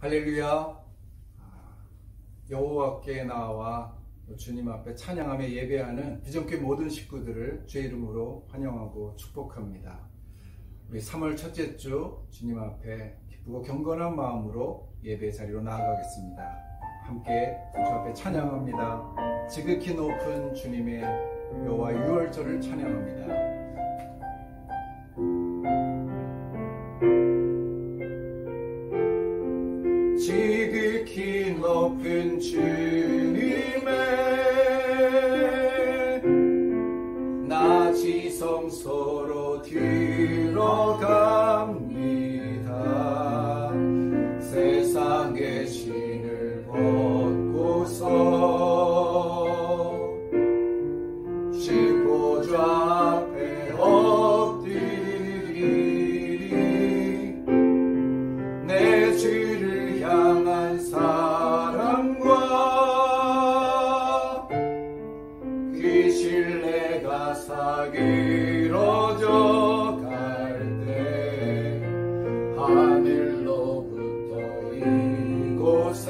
할렐루야. 여호와께 나와 주님 앞에 찬양하며 예배하는 비전교회 모든 식구들을 주의 이름으로 환영하고 축복합니다. 우리 3월 첫째 주 주님 앞에 기쁘고 경건한 마음으로 예배 자리로 나아가겠습니다. 함께 주 앞에 찬양합니다. 지극히 높은 주님의 여호와 유월절을 찬양합니다. 지극히 높은 주님의 낮이 성소로 들어갑니다. 세상의 신을 벗고서 십보좌 앞에 엎드리리. 내 주를 향한 사랑과 그 신뢰가 사그러져 갈 때 하늘로부터 이곳에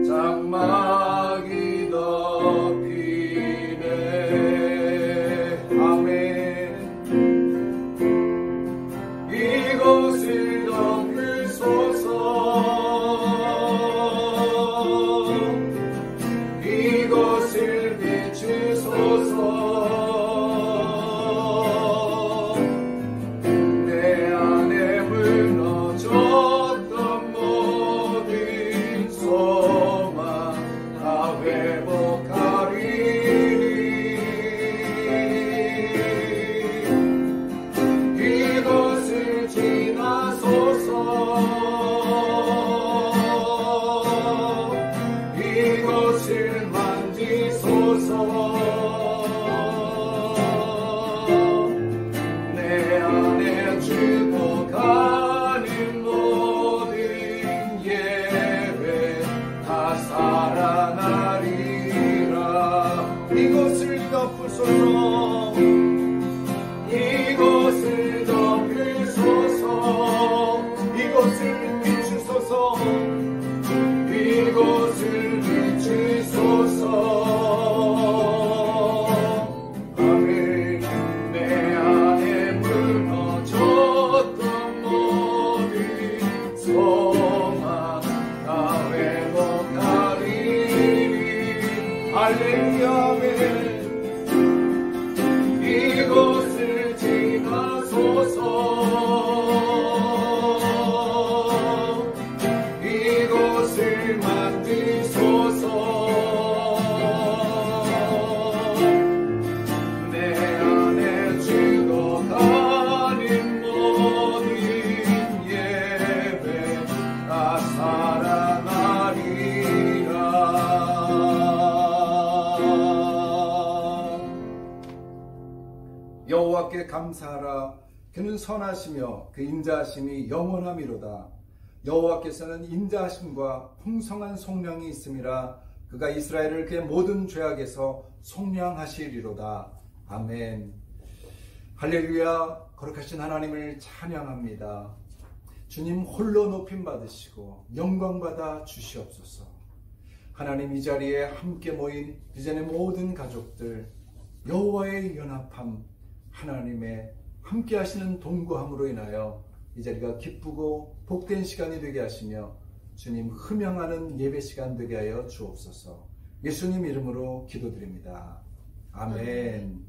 장막이 덮이네. 아멘. 이곳을 이곳을 비추소서. 내 안에 무너졌던 모든 소망 다 회복하리니. 이곳을 지나소서. 이곳을 만지소서. 내 안에 죽어가는 모든 예배 다 살아나리라. 이곳을 덮으소서. 이곳을 덮으소서. 이곳을 비추소서. 이곳을 비추소서. 아멘. 내 안에 무너졌던 모든 소망 다 회복하리니. 할렐루야. 아멘. 이곳을 지나소서. 이곳을 만지소서. 내 안에 죽어가는 모든 예배 다 살아나리라. 여호와께 감사하라. 그는 선하시며 그 인자하심이 영원함이로다. 여호와께서는 인자하심과 풍성한 속량이 있음이라. 그가 이스라엘을 그의 모든 죄악에서 속량하시리로다. 아멘. 할렐루야. 거룩하신 하나님을 찬양합니다. 주님 홀로 높임 받으시고 영광 받아 주시옵소서. 하나님, 이 자리에 함께 모인 비전의 모든 가족들, 여호와의 연합함, 하나님의 함께 하시는 동거함으로 인하여 이 자리가 기쁘고 복된 시간이 되게 하시며 주님 흠양하는 예배 시간 되게 하여 주옵소서. 예수님 이름으로 기도드립니다. 아멘.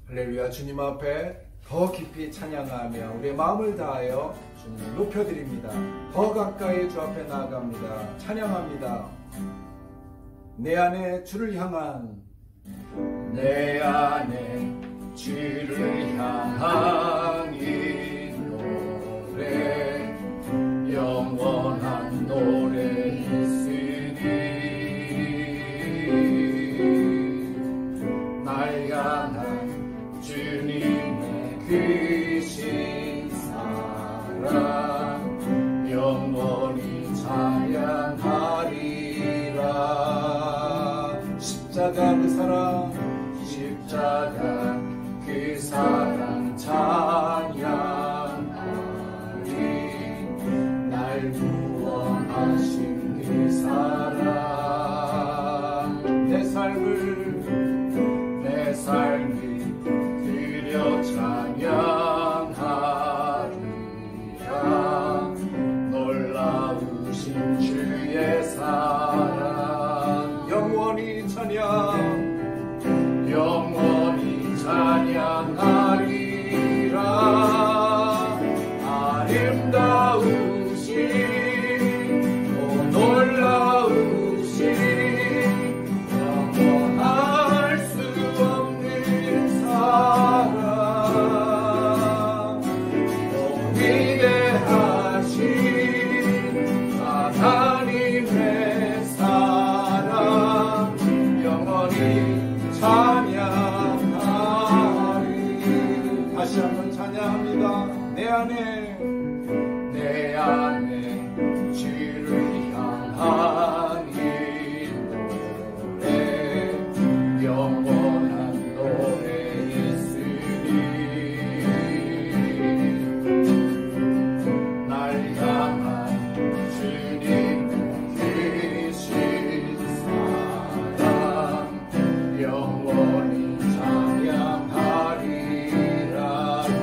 할렐루야. 주님 앞에 더 깊이 찬양하며 우리의 마음을 다하여 주님을 높여드립니다. 더 가까이 주 앞에 나아갑니다. 찬양합니다. 내 안에 주를 향한, 내 안에 주를 향한 이 노래, 영원한 노래 있으니. 날 향한 주님의 크신 사랑 영원히 찬양하리라. 십자가 그 사랑, 십자가 그 사랑 찬양하리. 찬양하리라. 아름다우신 또 놀라우신 영원할 수 없는 사랑, 또 위대하신 하나님의 사랑 영원히 찬양하리. 다시 한번 찬양합니다. 내 안에 주를 향한 이 노래, 영원한 노래 있으리. 날 향한 주님 크신 사랑 영원히 찬양하리라.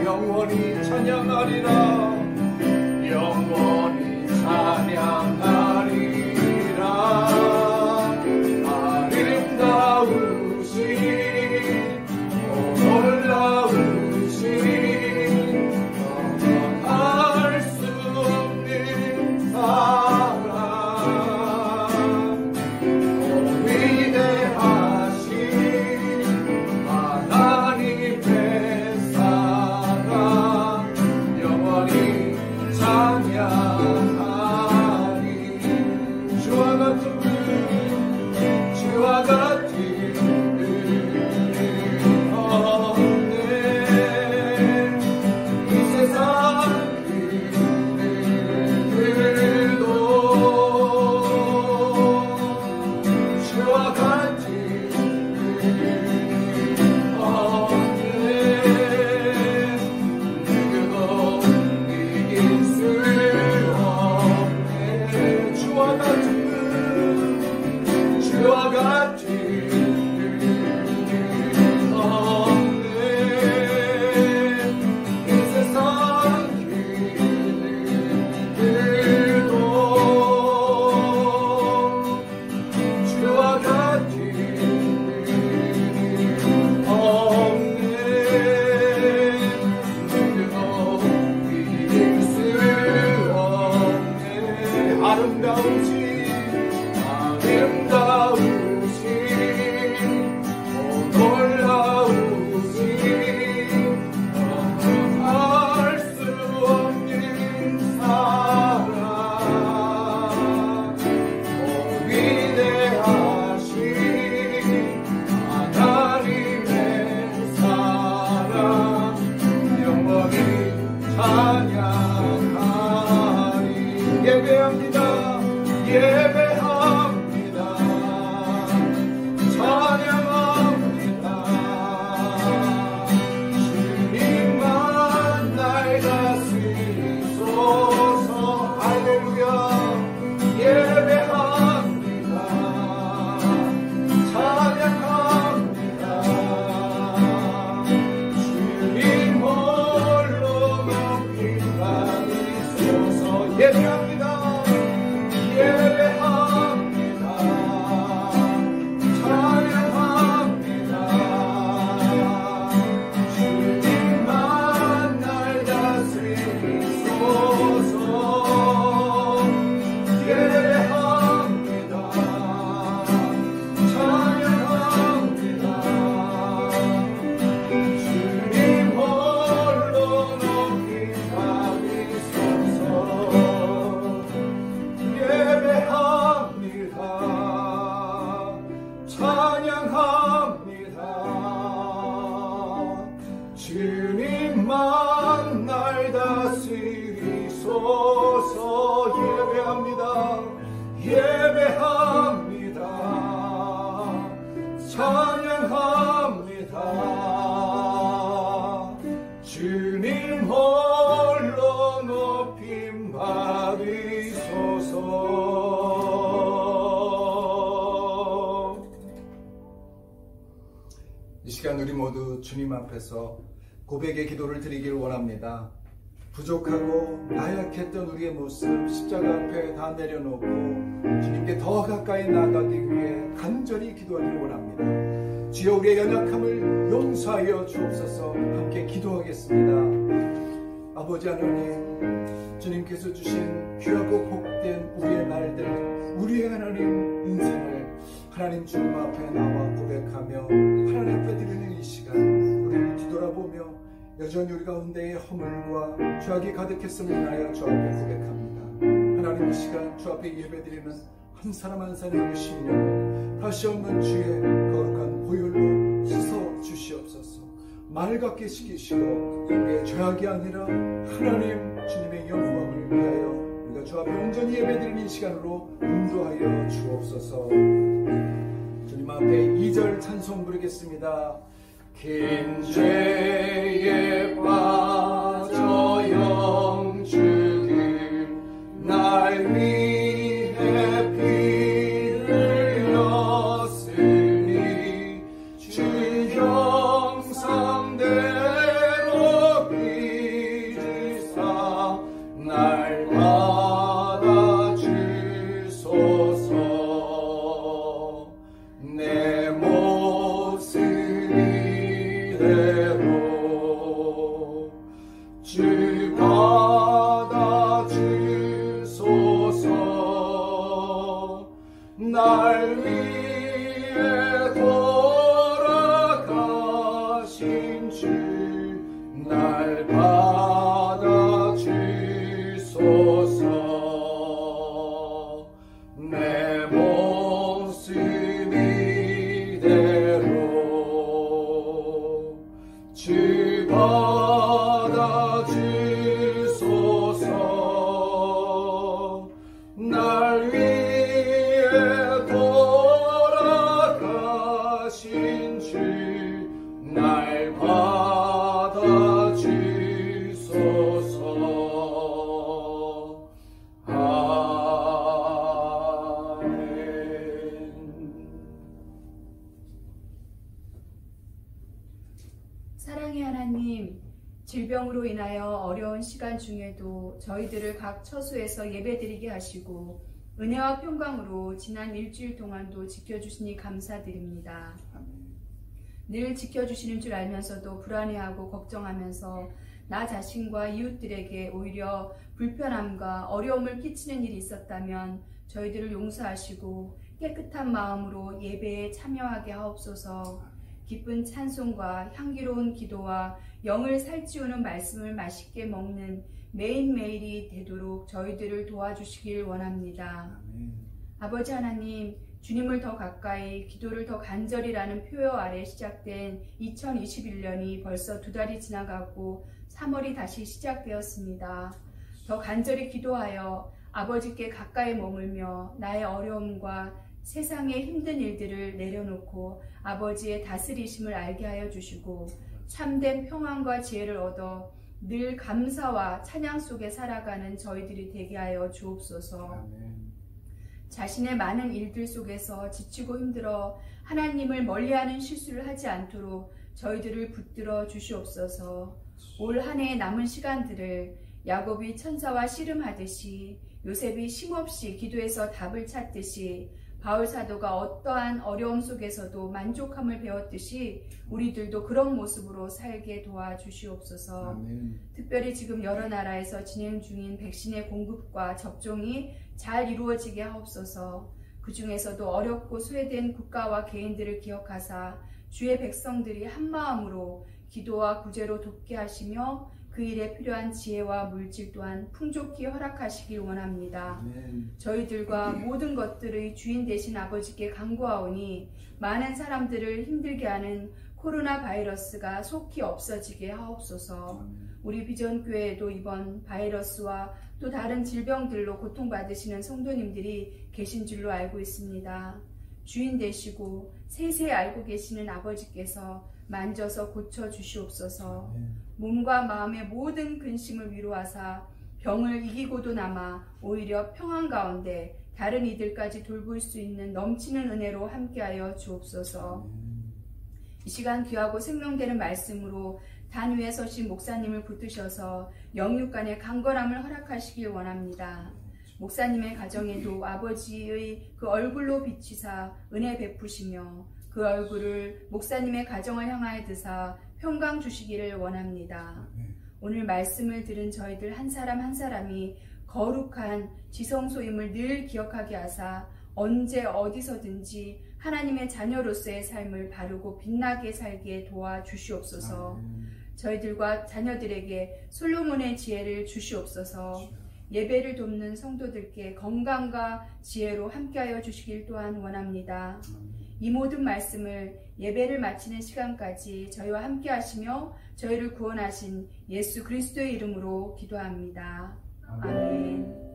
영원히 찬양하리라. 영원히 찬양하리라. 아름다우신 놀라우신 영원할 수 없는 사랑, 위대하신 하나님의 사랑 영원히 찬양하리. 주와 같은 없네. 이 세상 그들도 주와 같은 없네. 누구도 이길 수 없네. 주와 같은 없네. 이 세상 그들도 주와 같은 없네. 누구도 이길 수 없네. 아름다우신 놀라우신 영원할 수 없는 사랑, 위대하신 하나님의 사랑 영원히 찬양하리. 예배합니다. 예배합니다. 찬양합니다. 주님만 날 다스리소서. 할렐루야. 예배합니다. 찬양합니다. 주님 홀로 높임 받으소서. 예배합니다. 예배합니다. 찬양합니다. 주님만 날 다스리소서. 예배합니다. 찬양합니다. 주님 홀로 높임 받으소서. 예배합니다. 찬양합니다. 주님만 날 다스리소서. 예배합니다. 예배합니다. 찬양합니다. 주님 홀로 높임 받으소서. 이 시간 우리 모두 주님 앞에서 고백의 기도를 드리길 원합니다. 부족하고 나약했던 우리의 모습 십자가 앞에 다 내려놓고 주님께 더 가까이 나아가기 위해 간절히 기도하기를 원합니다. 주여 우리의 연약함을 용서하여 주옵소서. 함께 기도하겠습니다. 아버지 하나님, 주님께서 주신 귀하고 복된 우리의 날들, 우리의 하나님 인생을 하나님 주님 앞에 나와 고백하며 하나님 앞에 드리는 이 시간, 우리를 뒤돌아보며 여전히 우리 가운데에 허물과 죄악이 가득했음을 주 앞에 고백합니다. 하나님 이 시간 주 앞에 예배드리는 한 사람 한 사람의 심령 다시 없는 주의 거룩한 보혈로 씻어 주시옵소서. 맑게 시키시고 우리의 죄악이 아니라 하나님 주님의 영광을 위하여 우리가 주 앞에 온전히 예배드리는 이 시간으로 인도하여 주옵소서. 주님 앞에 2절 찬송 부르겠습니다. 긴 죄에 빠져 영주길 날 위해 피를 흘렸으니 주 형상대로 빚으사 날 받아주소서. 내 모습 이대로 주 받아주소서. 날 위해 돌아가신 주 날 받아주소서. 내 모습 이대로 주 받아주소서. 날 위해 돌아가신 주 날 받아주소서. 아멘. 사랑의 하나님, 질병으로 인하여 어려운 시간 중에도 저희들을 각 처소에서 예배드리게 하시고 은혜와 평강으로 지난 일주일 동안도 지켜주시니 감사드립니다. 늘 지켜주시는 줄 알면서도 불안해하고 걱정하면서 나 자신과 이웃들에게 오히려 불편함과 어려움을 끼치는 일이 있었다면 저희들을 용서하시고 깨끗한 마음으로 예배에 참여하게 하옵소서. 기쁜 찬송과 향기로운 기도와 영을 살찌우는 말씀을 맛있게 먹는 매일매일이 되도록 저희들을 도와주시길 원합니다. 아버지 하나님, 주님을 더 가까이, 기도를 더 간절히라는 표어 아래 시작된 2021년이 벌써 2달이 지나가고 3월이 다시 시작되었습니다. 더 간절히 기도하여 아버지께 가까이 머물며 나의 어려움과 세상의 힘든 일들을 내려놓고 아버지의 다스리심을 알게 하여 주시고 참된 평안과 지혜를 얻어 늘 감사와 찬양 속에 살아가는 저희들이 되게 하여 주옵소서. 아멘. 자신의 많은 일들 속에서 지치고 힘들어 하나님을 멀리하는 실수를 하지 않도록 저희들을 붙들어 주시옵소서. 올 한 해의 남은 시간들을 야곱이 천사와 씨름하듯이, 요셉이 쉼없이 기도해서 답을 찾듯이, 바울 사도가 어떠한 어려움 속에서도 만족함을 배웠듯이 우리들도 그런 모습으로 살게 도와주시옵소서. 아멘. 특별히 지금 여러 나라에서 진행 중인 백신의 공급과 접종이 잘 이루어지게 하옵소서. 그 중에서도 어렵고 소외된 국가와 개인들을 기억하사 주의 백성들이 한마음으로 기도와 구제로 돕게 하시며 그 일에 필요한 지혜와 물질 또한 풍족히 허락하시길 원합니다. 아멘. 저희들과 모든 것들의 주인 되신 아버지께 간구하오니 많은 사람들을 힘들게 하는 코로나 바이러스가 속히 없어지게 하옵소서. 아멘. 우리 비전교회에도 이번 바이러스와 또 다른 질병들로 고통받으시는 성도님들이 계신 줄로 알고 있습니다. 주인 되시고 세세 알고 계시는 아버지께서 만져서 고쳐주시옵소서. 몸과 마음의 모든 근심을 위로하사 병을 이기고도 남아 오히려 평안 가운데 다른 이들까지 돌볼 수 있는 넘치는 은혜로 함께하여 주옵소서. 이 시간 귀하고 생명되는 말씀으로 단 위에 서신 목사님을 붙드셔서 영육 간의 강건함을 허락하시길 원합니다. 목사님의 가정에도 아버지의 그 얼굴로 비치사 은혜 베푸시며 그 얼굴을 목사님의 가정을 향하여 드사 평강 주시기를 원합니다. 오늘 말씀을 들은 저희들 한 사람 한 사람이 거룩한 지성소임을 늘 기억하게 하사 언제 어디서든지 하나님의 자녀로서의 삶을 바르고 빛나게 살게 도와주시옵소서. 저희들과 자녀들에게 솔로몬의 지혜를 주시옵소서. 예배를 돕는 성도들께 건강과 지혜로 함께하여 주시길 또한 원합니다. 이 모든 말씀을 예배를 마치는 시간까지 저희와 함께 하시며 저희를 구원하신 예수 그리스도의 이름으로 기도합니다. 아멘.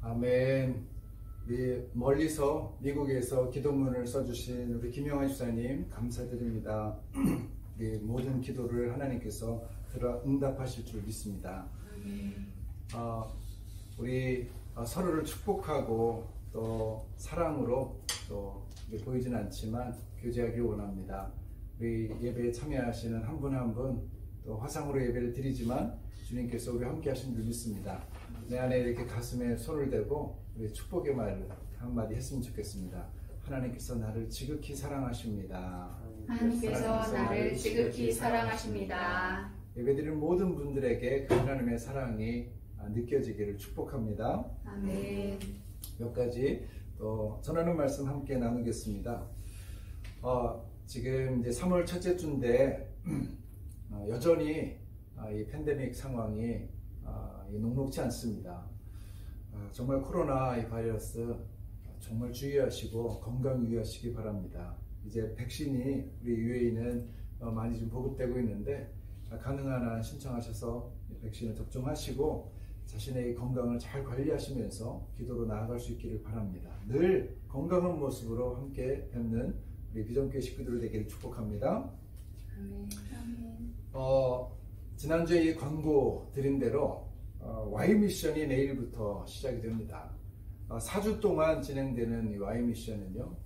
아멘. 멀리서 미국에서 기도문을 써주신 우리 김영환 집사님 감사드립니다. 우리 모든 기도를 하나님께서 들어 응답하실 줄 믿습니다. 우리 서로를 축복하고 또 사랑으로 또 보이진 않지만 교제하기 원합니다. 우리 예배에 참여하시는 한 분 한 분 또 화상으로 예배를 드리지만 주님께서 우리 함께 하신 줄 믿습니다. 내 안에 이렇게 가슴에 손을 대고 우리 축복의 말 한마디 했으면 좋겠습니다. 하나님께서 나를 지극히 사랑하십니다. 하나님께서 나를 지극히 사랑하십니다. 예배드리는 모든 분들에게 그 하나님의 사랑이 느껴지기를 축복합니다. 아멘. 몇 가지 또 전하는 말씀 함께 나누겠습니다. 지금 이제 3월 첫째 주인데 여전히 이 팬데믹 상황이 녹록지 않습니다. 정말 코로나 이 바이러스 정말 주의하시고 건강 유의하시기 바랍니다. 이제 백신이 우리 UAE는 많이 좀 보급되고 있는데 가능한 한 신청하셔서 백신을 접종하시고 자신의 건강을 잘 관리하시면서 기도로 나아갈 수 있기를 바랍니다. 늘 건강한 모습으로 함께 뵙는 우리 비전교회 식구들 되기를 축복합니다. 아멘. 지난주에 이 광고 드린 대로 Y 미션이 내일부터 시작이 됩니다. 4주 동안 진행되는 이 Y 미션은요,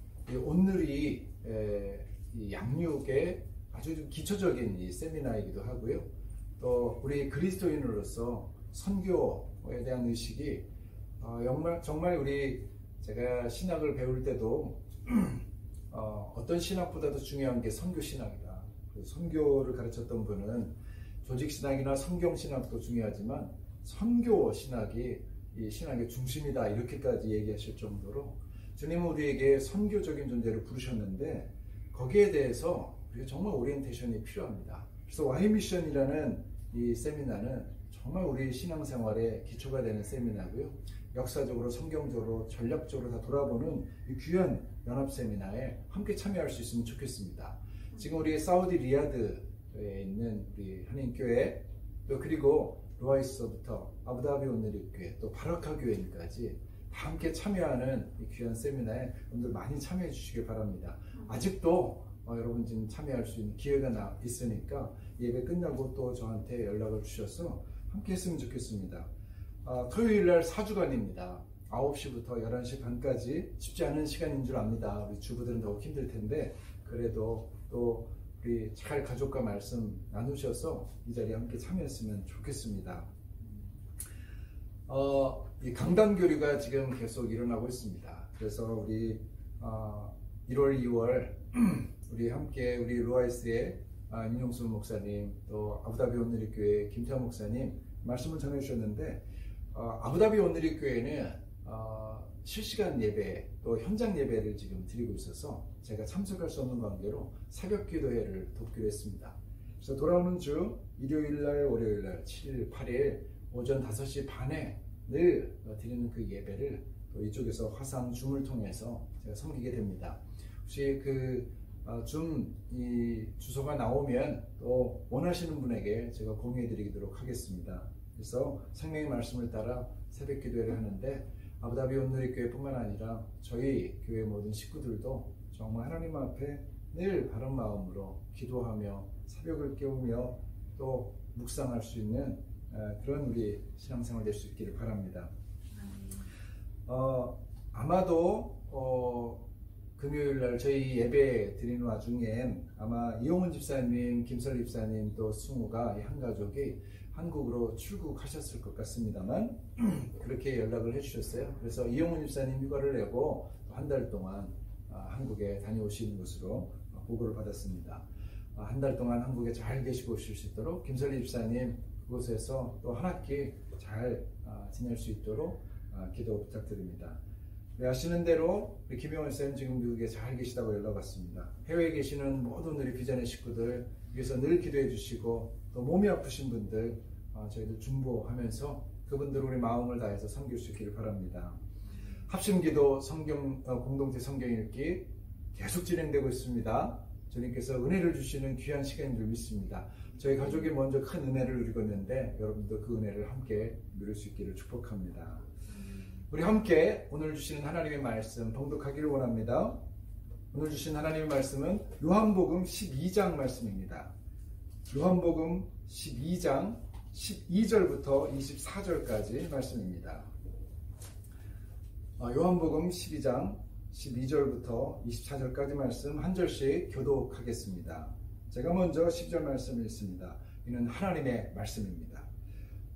오늘이 이 양육의 아주 좀 기초적인 이 세미나이기도 하고요. 또 우리 그리스도인으로서 선교에 대한 의식이 정말 우리 제가 신학을 배울 때도 어떤 신학보다도 중요한 게 선교 신학이다. 선교를 가르쳤던 분은 조직 신학이나 성경 신학도 중요하지만 선교 신학이 이 신학의 중심이다 이렇게까지 얘기하실 정도로 주님은 우리에게 선교적인 존재를 부르셨는데 거기에 대해서 우리가 정말 오리엔테이션이 필요합니다. 그래서 Y 미션이라는 이 세미나는 정말 우리 신앙생활의 기초가 되는 세미나고요. 역사적으로 성경적으로 전략적으로 다 돌아보는 이 귀한 연합 세미나에 함께 참여할 수 있으면 좋겠습니다. 지금 우리 사우디 리야드에 있는 우리 한인교회 또 그리고 루아이스부터 아부다비 온누리교회 또 바라카 교회까지 다 함께 참여하는 이 귀한 세미나에 여러분들 많이 참여해 주시길 바랍니다. 아직도 여러분 지금 참여할 수 있는 기회가 있으니까 예배 끝나고 또 저한테 연락을 주셔서 함께 했으면 좋겠습니다. 토요일날 4주간입니다. 9시부터 11시 반까지 쉽지 않은 시간인 줄 압니다. 우리 주부들은 더욱 힘들 텐데 그래도 또 우리 잘 가족과 말씀 나누셔서 이 자리에 함께 참여했으면 좋겠습니다. 이 강단 교류가 지금 계속 일어나고 있습니다. 그래서 우리 1월, 2월 우리 함께 우리 루아이스의 윤용수 목사님 또 아부다비 온누리교회 김태환 목사님 말씀을 전해주셨는데 아부다비 온누리교회는 실시간 예배 또 현장 예배를 지금 드리고 있어서 제가 참석할 수 없는 관계로 새벽 기도회를 돕기로 했습니다. 그래서 돌아오는 주 일요일날 월요일날 7일 8일 오전 5시 반에 늘 드리는 그 예배를 또 이쪽에서 화상 줌을 통해서 제가 섬기게 됩니다. 혹시 그 줌 이 주소가 나오면 또 원하시는 분에게 제가 공유해 드리도록 하겠습니다. 그래서 생명의 말씀을 따라 새벽 기도회를 하는데 아부다비 온누리교회 뿐만 아니라 저희 교회 모든 식구들도 정말 하나님 앞에 늘 바른 마음으로 기도하며 새벽을 깨우며 또 묵상할 수 있는 그런 우리 신앙생활 될 수 있기를 바랍니다. 아마도 금요일 날 저희 예배 드리는 와중에 아마 이용훈 집사님, 김설 집사님 또 승우가 한 가족이 한국으로 출국하셨을 것 같습니다만 그렇게 연락을 해주셨어요. 그래서 이용훈 집사님 휴가를 내고 한 달 동안 한국에 다녀오시는 것으로 보고를 받았습니다. 한 달 동안 한국에 잘 계시고 오실 수 있도록 김설리 집사님 그곳에서 또 한 학기 잘 지낼 수 있도록 기도 부탁드립니다. 아시는 대로 김용원 쌤 지금 미국에 잘 계시다고 연락 왔습니다. 해외에 계시는 모든 우리 비전의 식구들 위해서 늘 기도해 주시고 또 몸이 아프신 분들 저희들 중보하면서 그분들 우리 마음을 다해서 섬길 수 있기를 바랍니다. 합심기도 성경 공동체 성경 읽기 계속 진행되고 있습니다. 주님께서 은혜를 주시는 귀한 시간인 줄 믿습니다. 저희 가족이 먼저 큰 은혜를 누리고 있는데 여러분도 그 은혜를 함께 누릴 수 있기를 축복합니다. 우리 함께 오늘 주시는 하나님의 말씀 봉독하기를 원합니다. 오늘 주신 하나님의 말씀은 요한복음 12장 말씀입니다. 요한복음 12장 12절부터 24절까지 말씀입니다. 요한복음 12장 12절부터 24절까지 말씀 한 절씩 교독하겠습니다. 제가 먼저 10절 말씀을 읽습니다. 이는 하나님의 말씀입니다.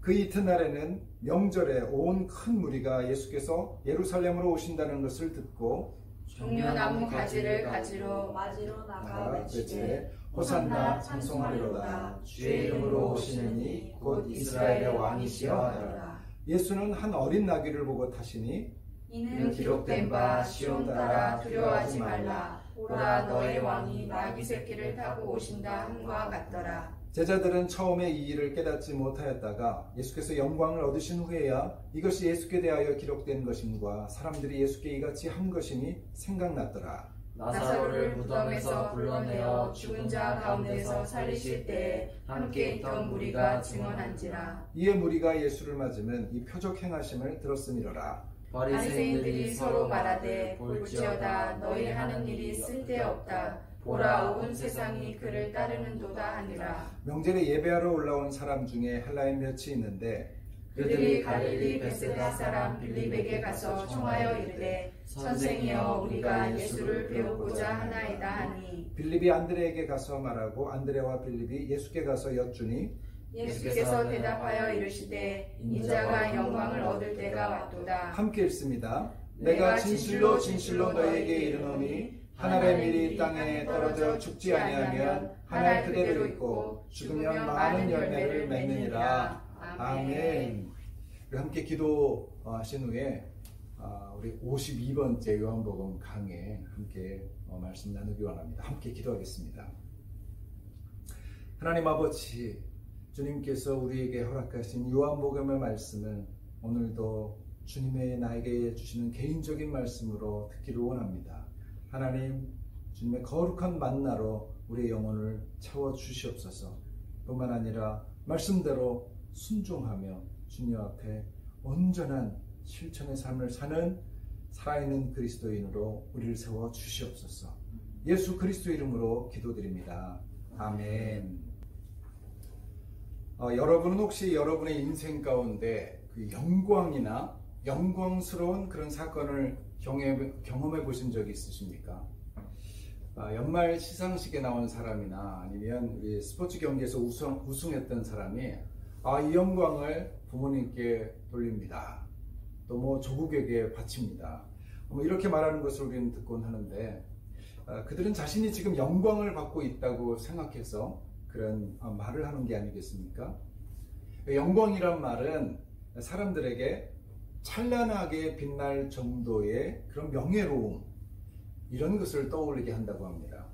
그 이튿날에는 명절에 온 큰 무리가 예수께서 예루살렘으로 오신다는 것을 듣고 종려나무 가지를 가지러 맞으러 나가 외치되 호산나 찬송하리로다 주의 이름으로 오시는 이 곧 이스라엘의 왕이시여 하더라. 예수는 한 어린 나귀를 보고 타시니 이는 기록된 바 시온 따라 두려워하지 말라. 보라 너의 왕이 나귀 새끼를 타고 오신다 함과 같더라. 제자들은 처음에 이 일을 깨닫지 못하였다가 예수께서 영광을 얻으신 후에야 이것이 예수께 대하여 기록된 것임과 사람들이 예수께 이같이 한 것임이 생각났더라. 나사로를 무덤에서 불러내어 죽은 자 가운데서 살리실 때에 함께 있던 무리가 증언한지라. 이에 무리가 예수를 맞으면 이 표적 행하심을 들었음이로라. 바리새인들이 서로 말하되 볼지어다 너희 하는 일이 쓸데없다. 보라 온 세상이 그를 따르는도다 하니라. 명절에 예배하러 올라온 사람 중에 헬라인 몇이 있는데 그들이 갈릴리 베세다 사람 빌립에게 가서 청하여 이르되 선생이여 우리가 예수를 배우고자 하나이다 하니 빌립이 안드레에게 가서 말하고 안드레와 빌립이 예수께 가서 여쭈니 예수께서 대답하여 이르시되 인자가 영광을 얻을 때가 왔도다. 함께 읽습니다. 내가 진실로 진실로 너희에게 이르노니 한 알의 밀이 땅에 떨어져 죽지 아니하면 한 알 그대로 있고 죽으면 많은 열매를 맺느니라. 아멘. 우리 함께 기도하신 후에 우리 52번째 요한복음 강해 함께 말씀 나누기 원합니다. 함께 기도하겠습니다. 하나님 아버지, 주님께서 우리에게 허락하신 요한복음의 말씀을 오늘도 주님의 나에게 주시는 개인적인 말씀으로 듣기를 원합니다. 하나님, 주님의 거룩한 만나로 우리의 영혼을 채워주시옵소서. 뿐만 아니라 말씀대로 순종하며 주님 앞에 온전한 실천의 삶을 사는 살아있는 그리스도인으로 우리를 세워주시옵소서. 예수 그리스도 이름으로 기도드립니다. 아멘. 여러분은 혹시 여러분의 인생 가운데 그 영광이나 영광스러운 그런 사건을 경험해 보신 적이 있으십니까? 연말 시상식에 나온 사람이나 아니면 우리 스포츠 경기에서 우승했던 사람이 이 영광을 부모님께 돌립니다. 또 뭐 조국에게 바칩니다. 이렇게 말하는 것을 우리는 듣곤 하는데 그들은 자신이 지금 영광을 받고 있다고 생각해서 그런 말을 하는 게 아니겠습니까? 영광이란 말은 사람들에게 찬란하게 빛날 정도의 그런 명예로움, 이런 것을 떠올리게 한다고 합니다.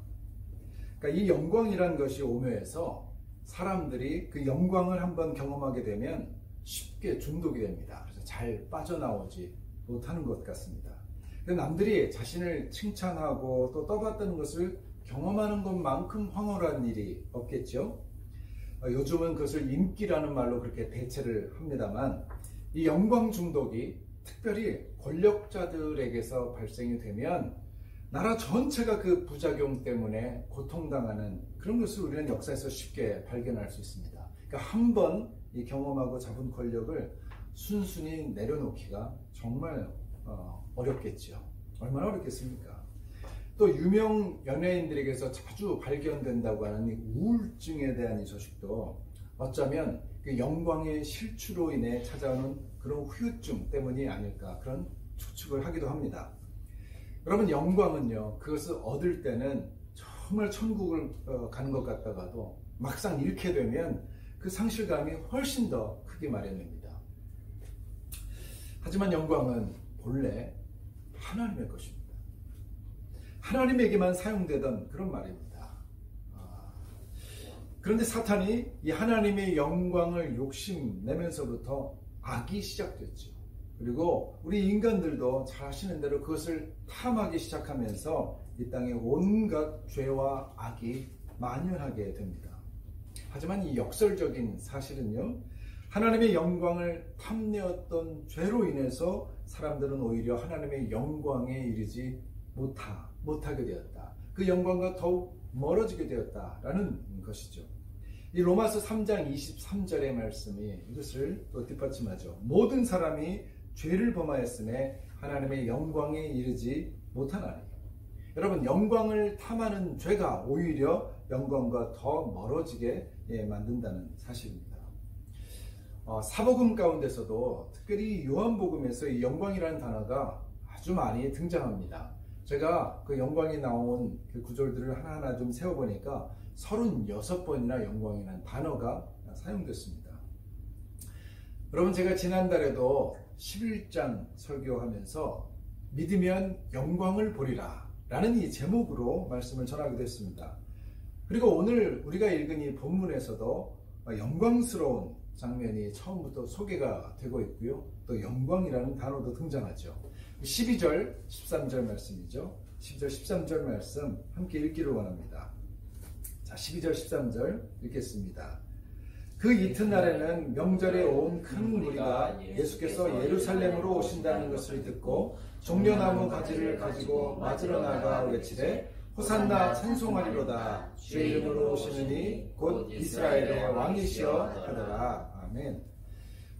그러니까 이 영광이란 것이 오묘해서 사람들이 그 영광을 한번 경험하게 되면 쉽게 중독이 됩니다. 그래서 잘 빠져나오지 못하는 것 같습니다. 남들이 자신을 칭찬하고 또 떠받드는 것을 경험하는 것만큼 황홀한 일이 없겠죠. 요즘은 그것을 인기라는 말로 그렇게 대체를 합니다만 이 영광 중독이 특별히 권력자들에게서 발생이 되면 나라 전체가 그 부작용 때문에 고통당하는 그런 것을 우리는 역사에서 쉽게 발견할 수 있습니다. 그러니까 한번 이 경험하고 잡은 권력을 순순히 내려놓기가 정말 어렵겠죠. 얼마나 어렵겠습니까? 또 유명 연예인들에게서 자주 발견된다고 하는 이 우울증에 대한 이 소식도 어쩌면 그 영광의 실추로 인해 찾아오는 그런 후유증 때문이 아닐까, 그런 추측을 하기도 합니다. 여러분, 영광은요, 그것을 얻을 때는 정말 천국을 가는 것 같다가도 막상 잃게 되면 그 상실감이 훨씬 더 크게 마련됩니다. 하지만 영광은 본래 하나님의 것입니다. 하나님에게만 사용되던 그런 말입니다. 그런데 사탄이 이 하나님의 영광을 욕심내면서부터 악이 시작됐죠. 그리고 우리 인간들도 잘 아시는 대로 그것을 탐하기 시작하면서 이 땅에 온갖 죄와 악이 만연하게 됩니다. 하지만 이 역설적인 사실은요, 하나님의 영광을 탐내었던 죄로 인해서 사람들은 오히려 하나님의 영광에 이르지 못하게 되었다. 그 영광과 더욱 멀어지게 되었다라는 것이죠. 이 로마서 3장 23절의 말씀이 이것을 또 뒷받침하죠. 모든 사람이 죄를 범하였음에 하나님의 영광에 이르지 못하나니. 여러분, 영광을 탐하는 죄가 오히려 영광과 더 멀어지게 만든다는 사실입니다. 사복음 가운데서도 특별히 요한복음에서 이 영광이라는 단어가 아주 많이 등장합니다. 제가 그 영광이 나온 그 구절들을 하나하나 좀 세워보니까 36번이나 영광이라는 단어가 사용됐습니다. 여러분, 제가 지난달에도 11장 설교하면서 믿으면 영광을 보리라 라는 이 제목으로 말씀을 전하기도 했습니다. 그리고 오늘 우리가 읽은 이 본문에서도 영광스러운 장면이 처음부터 소개가 되고 있고요. 또 영광이라는 단어도 등장하죠. 12절, 13절 말씀이죠. 12절, 13절 말씀 함께 읽기를 원합니다. 자, 12절, 13절 읽겠습니다. 그 이튿날에는 명절에 온 큰 무리가 예수께서 예루살렘으로 오신다는 것을 듣고 종려나무 가지를 가지고 맞으러 나가 외치되 호산나 찬송하리로다. 주의 이름으로 오시느니 곧 이스라엘의 왕이시여 하더라. 아멘.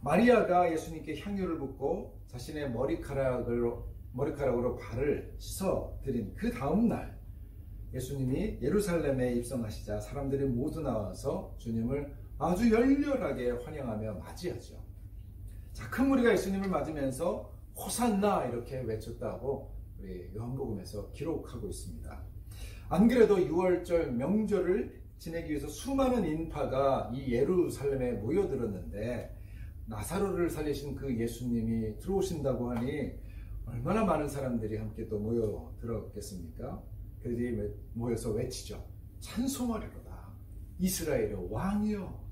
마리아가 예수님께 향유를 붓고 자신의 머리카락으로 발을 씻어 드린 그 다음 날, 예수님이 예루살렘에 입성하시자 사람들이 모두 나와서 주님을 아주 열렬하게 환영하며 맞이하죠. 자, 큰 무리가 예수님을 맞으면서 호산나 이렇게 외쳤다고 우리 요한복음에서 기록하고 있습니다. 안 그래도 6월절 명절을 지내기 위해서 수많은 인파가 이 예루살렘에 모여들었는데 나사로를 살리신 그 예수님이 들어오신다고 하니 얼마나 많은 사람들이 함께 또 모여들었겠습니까? 그들이 모여서 외치죠. 찬송하리로다. 이스라엘의 왕이여.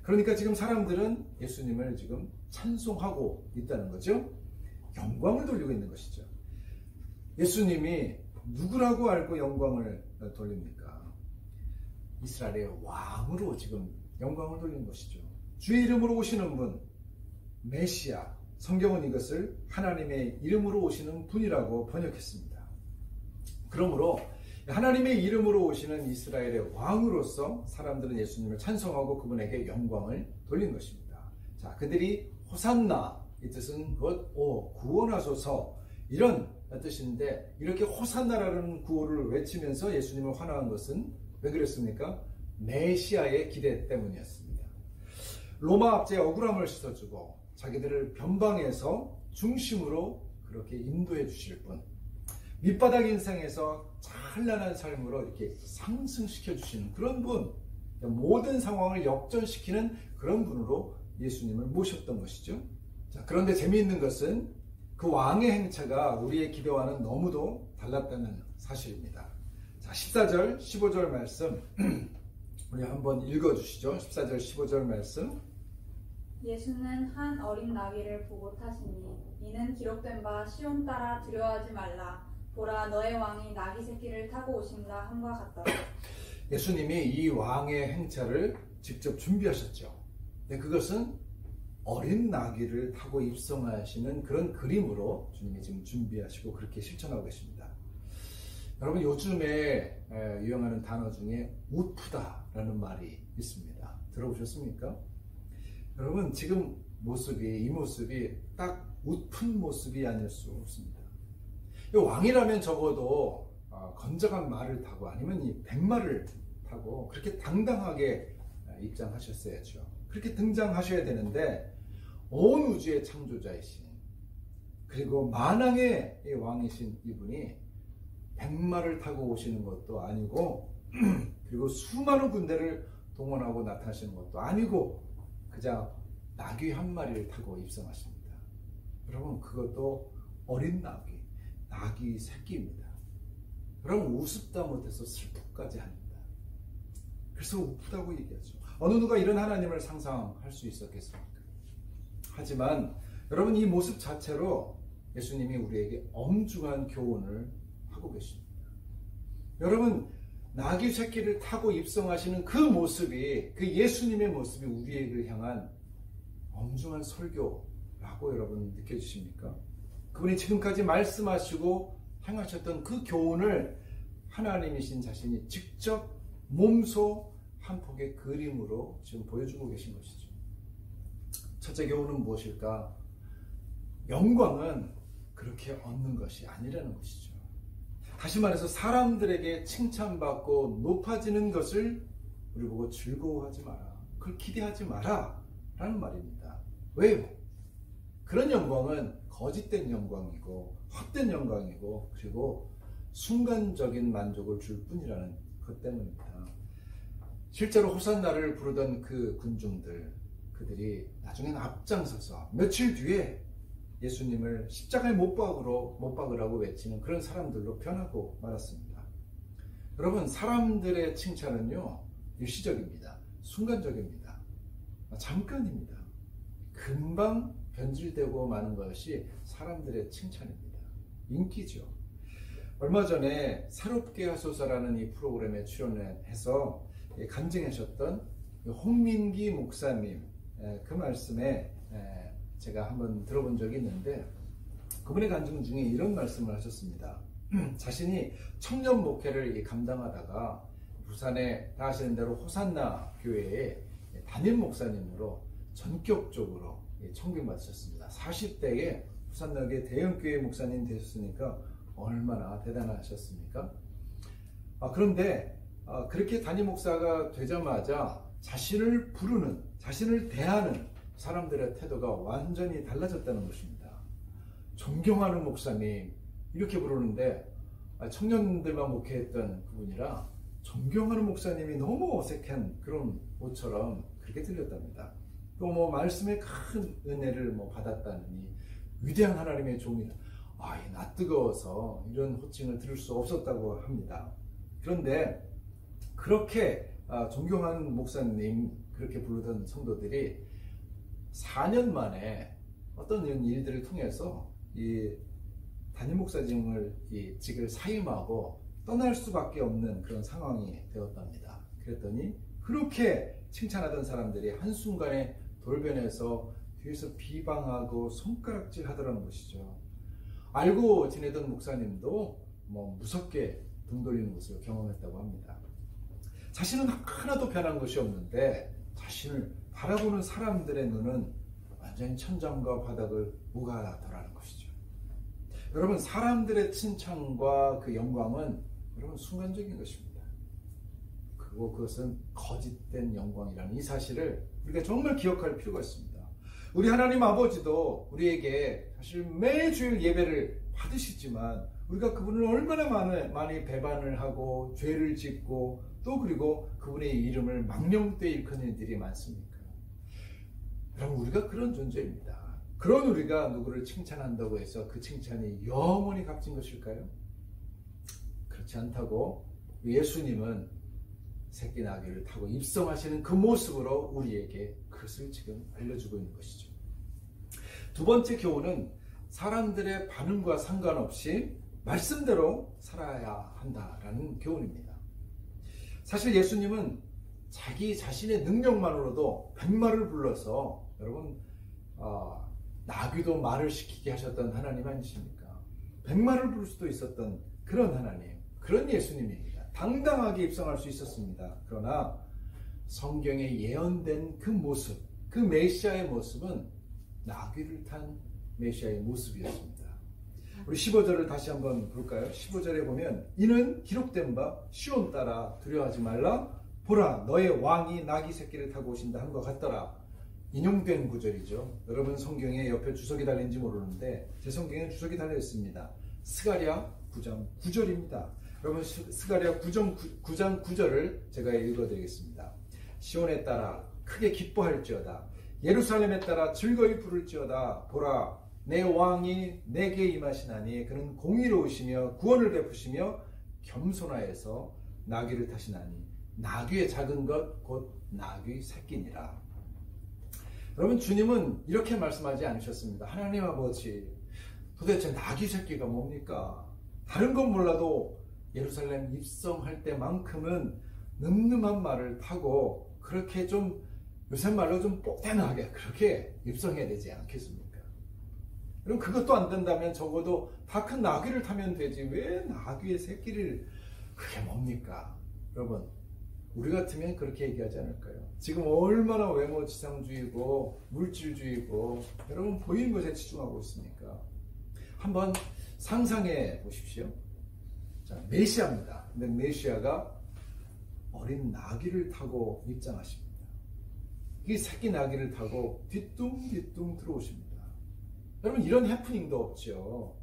그러니까 지금 사람들은 예수님을 지금 찬송하고 있다는 거죠. 영광을 돌리고 있는 것이죠. 예수님이 누구라고 알고 영광을 돌립니까? 이스라엘의 왕으로 지금 영광을 돌리는 것이죠. 주의 이름으로 오시는 분, 메시아. 성경은 이것을 하나님의 이름으로 오시는 분이라고 번역했습니다. 그러므로 하나님의 이름으로 오시는 이스라엘의 왕으로서 사람들은 예수님을 찬송하고 그분에게 영광을 돌린 것입니다. 자, 그들이 호산나, 이 뜻은 구원하소서, 이런 뜻인데, 이렇게 호산나라는 구호를 외치면서 예수님을 환호한 것은 왜 그랬습니까? 메시아의 기대 때문이었습니다. 로마 압제의 억울함을 씻어주고 자기들을 변방에서 중심으로 그렇게 인도해 주실 분, 밑바닥 인생에서 찬란한 삶으로 이렇게 상승시켜 주시는 그런 분, 모든 상황을 역전시키는 그런 분으로 예수님을 모셨던 것이죠. 자, 그런데 재미있는 것은 그 왕의 행차가 우리의 기대와는 너무도 달랐다는 사실입니다. 자, 14절, 15절 말씀 우리 한번 읽어주시죠. 14절, 15절 말씀. 예수는 한 어린 나귀를 보고 타시니 이는 기록된 바 시온 따라 두려워하지 말라. 보라, 너의 왕이 나귀 새끼를 타고 오신다 함과 같더라. 예수님이 이 왕의 행차를 직접 준비하셨죠. 근데 그것은 어린 나귀를 타고 입성하시는 그런 그림으로 주님이 지금 준비하시고 그렇게 실천하고 계십니다. 여러분, 요즘에 유행하는 단어 중에 우프다라는 말이 있습니다. 들어보셨습니까? 여러분, 지금 이 모습이 딱 웃픈 모습이 아닐 수 없습니다. 왕이라면 적어도 건장한 말을 타고 아니면 이 백마를 타고 그렇게 당당하게 입장하셨어야죠. 그렇게 등장하셔야 되는데 온 우주의 창조자이신 그리고 만왕의 왕이신 이분이 백마를 타고 오시는 것도 아니고 그리고 수많은 군대를 동원하고 나타나시는 것도 아니고 그저 나귀 한 마리를 타고 입성하십니다. 여러분 그것도 어린 나귀 새끼입니다. 여러분 우습다 못해서 슬프까지 합니다. 그래서 우프다고 얘기하죠. 어느 누가 이런 하나님을 상상할 수 있었겠습니까? 하지만 여러분 이 모습 자체로 예수님이 우리에게 엄중한 교훈을 하고 계십니다. 여러분 나귀 새끼를 타고 입성하시는 그 모습이 그 예수님의 모습이 우리에게 향한 엄중한 설교라고 여러분 느껴지십니까? 그분이 지금까지 말씀하시고 행하셨던 그 교훈을 하나님이신 자신이 직접 몸소 한 폭의 그림으로 지금 보여주고 계신 것이죠. 첫째 교훈은 무엇일까? 영광은 그렇게 얻는 것이 아니라는 것이죠. 다시 말해서 사람들에게 칭찬받고 높아지는 것을 우리 보고 즐거워하지 마라. 그걸 기대하지 마라 라는 말입니다. 왜요? 그런 영광은 거짓된 영광이고 헛된 영광이고 그리고 순간적인 만족을 줄 뿐이라는 것 때문입니다. 실제로 호산나를 부르던 그 군중들 그들이 나중에는 앞장서서 며칠 뒤에 예수님을 십자가에 못 박으라고 외치는 그런 사람들로 변하고 말았습니다. 여러분 사람들의 칭찬은요 일시적입니다. 순간적입니다. 잠깐입니다. 금방 변질되고 마는 것이 사람들의 칭찬입니다. 인기죠. 얼마 전에 새롭게 하소서라는 이 프로그램에 출연해서 간증하셨던 홍민기 목사님 그 말씀에 제가 한번 들어본 적이 있는데 그분의 간증 중에 이런 말씀을 하셨습니다. 자신이 청년 목회를 감당하다가 부산에 다 아시는 대로 호산나 교회의 담임 목사님으로 전격적으로 청빙받으셨습니다. 40대에 호산나교회 대형교회 목사님 되셨으니까 얼마나 대단하셨습니까? 그런데 그렇게 담임 목사가 되자마자 자신을 부르는, 자신을 대하는 사람들의 태도가 완전히 달라졌다는 것입니다. 존경하는 목사님 이렇게 부르는데 청년들만 목회했던 그분이라 존경하는 목사님이 너무 어색한 그런 옷처럼 그렇게 들렸답니다. 또 뭐 말씀에 큰 은혜를 받았다느니 위대한 하나님의 종이라 나 뜨거워서 이런 호칭을 들을 수 없었다고 합니다. 그런데 그렇게 존경하는 목사님 그렇게 부르던 성도들이 4년 만에 어떤 이런 일들을 통해서 이 담임 목사직을 사임하고 떠날 수밖에 없는 그런 상황이 되었답니다. 그랬더니 그렇게 칭찬하던 사람들이 한순간에 돌변해서 뒤에서 비방하고 손가락질 하더라는 것이죠. 알고 지내던 목사님도 무섭게 등 돌리는 것을 경험했다고 합니다. 자신은 하나도 변한 것이 없는데 자신을 바라보는 사람들의 눈은 완전히 천장과 바닥을 우가더라는 것이죠. 여러분 사람들의 칭찬과 그 영광은 여러분 순간적인 것입니다. 그리고 그것은 거짓된 영광이라는 이 사실을 우리가 정말 기억할 필요가 있습니다. 우리 하나님 아버지도 우리에게 사실 매주일 예배를 받으시지만 우리가 그분을 얼마나 많이 배반을 하고 죄를 짓고 또 그리고 그분의 이름을 망령되이 일컫는 일들이 많습니까? 여러분 우리가 그런 존재입니다. 그런 우리가 누구를 칭찬한다고 해서 그 칭찬이 영원히 값진 것일까요? 그렇지 않다고 예수님은 새끼 나귀를 타고 입성하시는 그 모습으로 우리에게 그것을 지금 알려주고 있는 것이죠. 두 번째 교훈은 사람들의 반응과 상관없이 말씀대로 살아야 한다라는 교훈입니다. 사실 예수님은 자기 자신의 능력만으로도 백마를 불러서 여러분 나귀도 말을 시키게 하셨던 하나님 아니십니까? 백마를 부를 수도 있었던 그런 하나님, 그런 예수님입니다. 당당하게 입성할 수 있었습니다. 그러나 성경에 예언된 그 모습, 그 메시아의 모습은 나귀를 탄 메시아의 모습이었습니다. 우리 15절을 다시 한번 볼까요? 15절에 보면 이는 기록된 바 시온 따라 두려워하지 말라. 보라 너의 왕이 나귀 새끼를 타고 오신다 함과 같더라. 인용된 구절이죠. 여러분 성경에 옆에 주석이 달린지 모르는데 제 성경에 주석이 달려 있습니다. 스가랴 9장 9절입니다. 여러분 스가랴 9장 9절을 제가 읽어드리겠습니다. 시온에 따라 크게 기뻐할지어다. 예루살렘에 따라 즐거이 부를지어다. 보라 내 왕이 내게 임하시나니 그는 공의로우시며 구원을 베푸시며 겸손하여서 나귀를 타시나니 나귀의 작은 것 곧 나귀 새끼니라. 여러분 주님은 이렇게 말씀하지 않으셨습니다. 하나님 아버지 도대체 나귀 새끼가 뭡니까? 다른 건 몰라도 예루살렘 입성할 때만큼은 늠름한 말을 타고 그렇게 좀 요새 말로 좀 뽀대나게 그렇게 입성해야 되지 않겠습니까? 그럼 그것도 안 된다면 적어도 다 큰 나귀를 타면 되지 왜 나귀의 새끼를 그게 뭡니까? 여러분 우리 같으면 그렇게 얘기하지 않을까요? 지금 얼마나 외모지상주의고 물질주의고 여러분 보이는 것에 치중하고 있으니까 한번 상상해 보십시오. 자, 메시아입니다. 근데 메시아가 어린 나귀를 타고 입장하십니다. 이 새끼 나귀를 타고 뒤뚱뒤뚱 들어오십니다. 여러분 이런 해프닝도 없죠.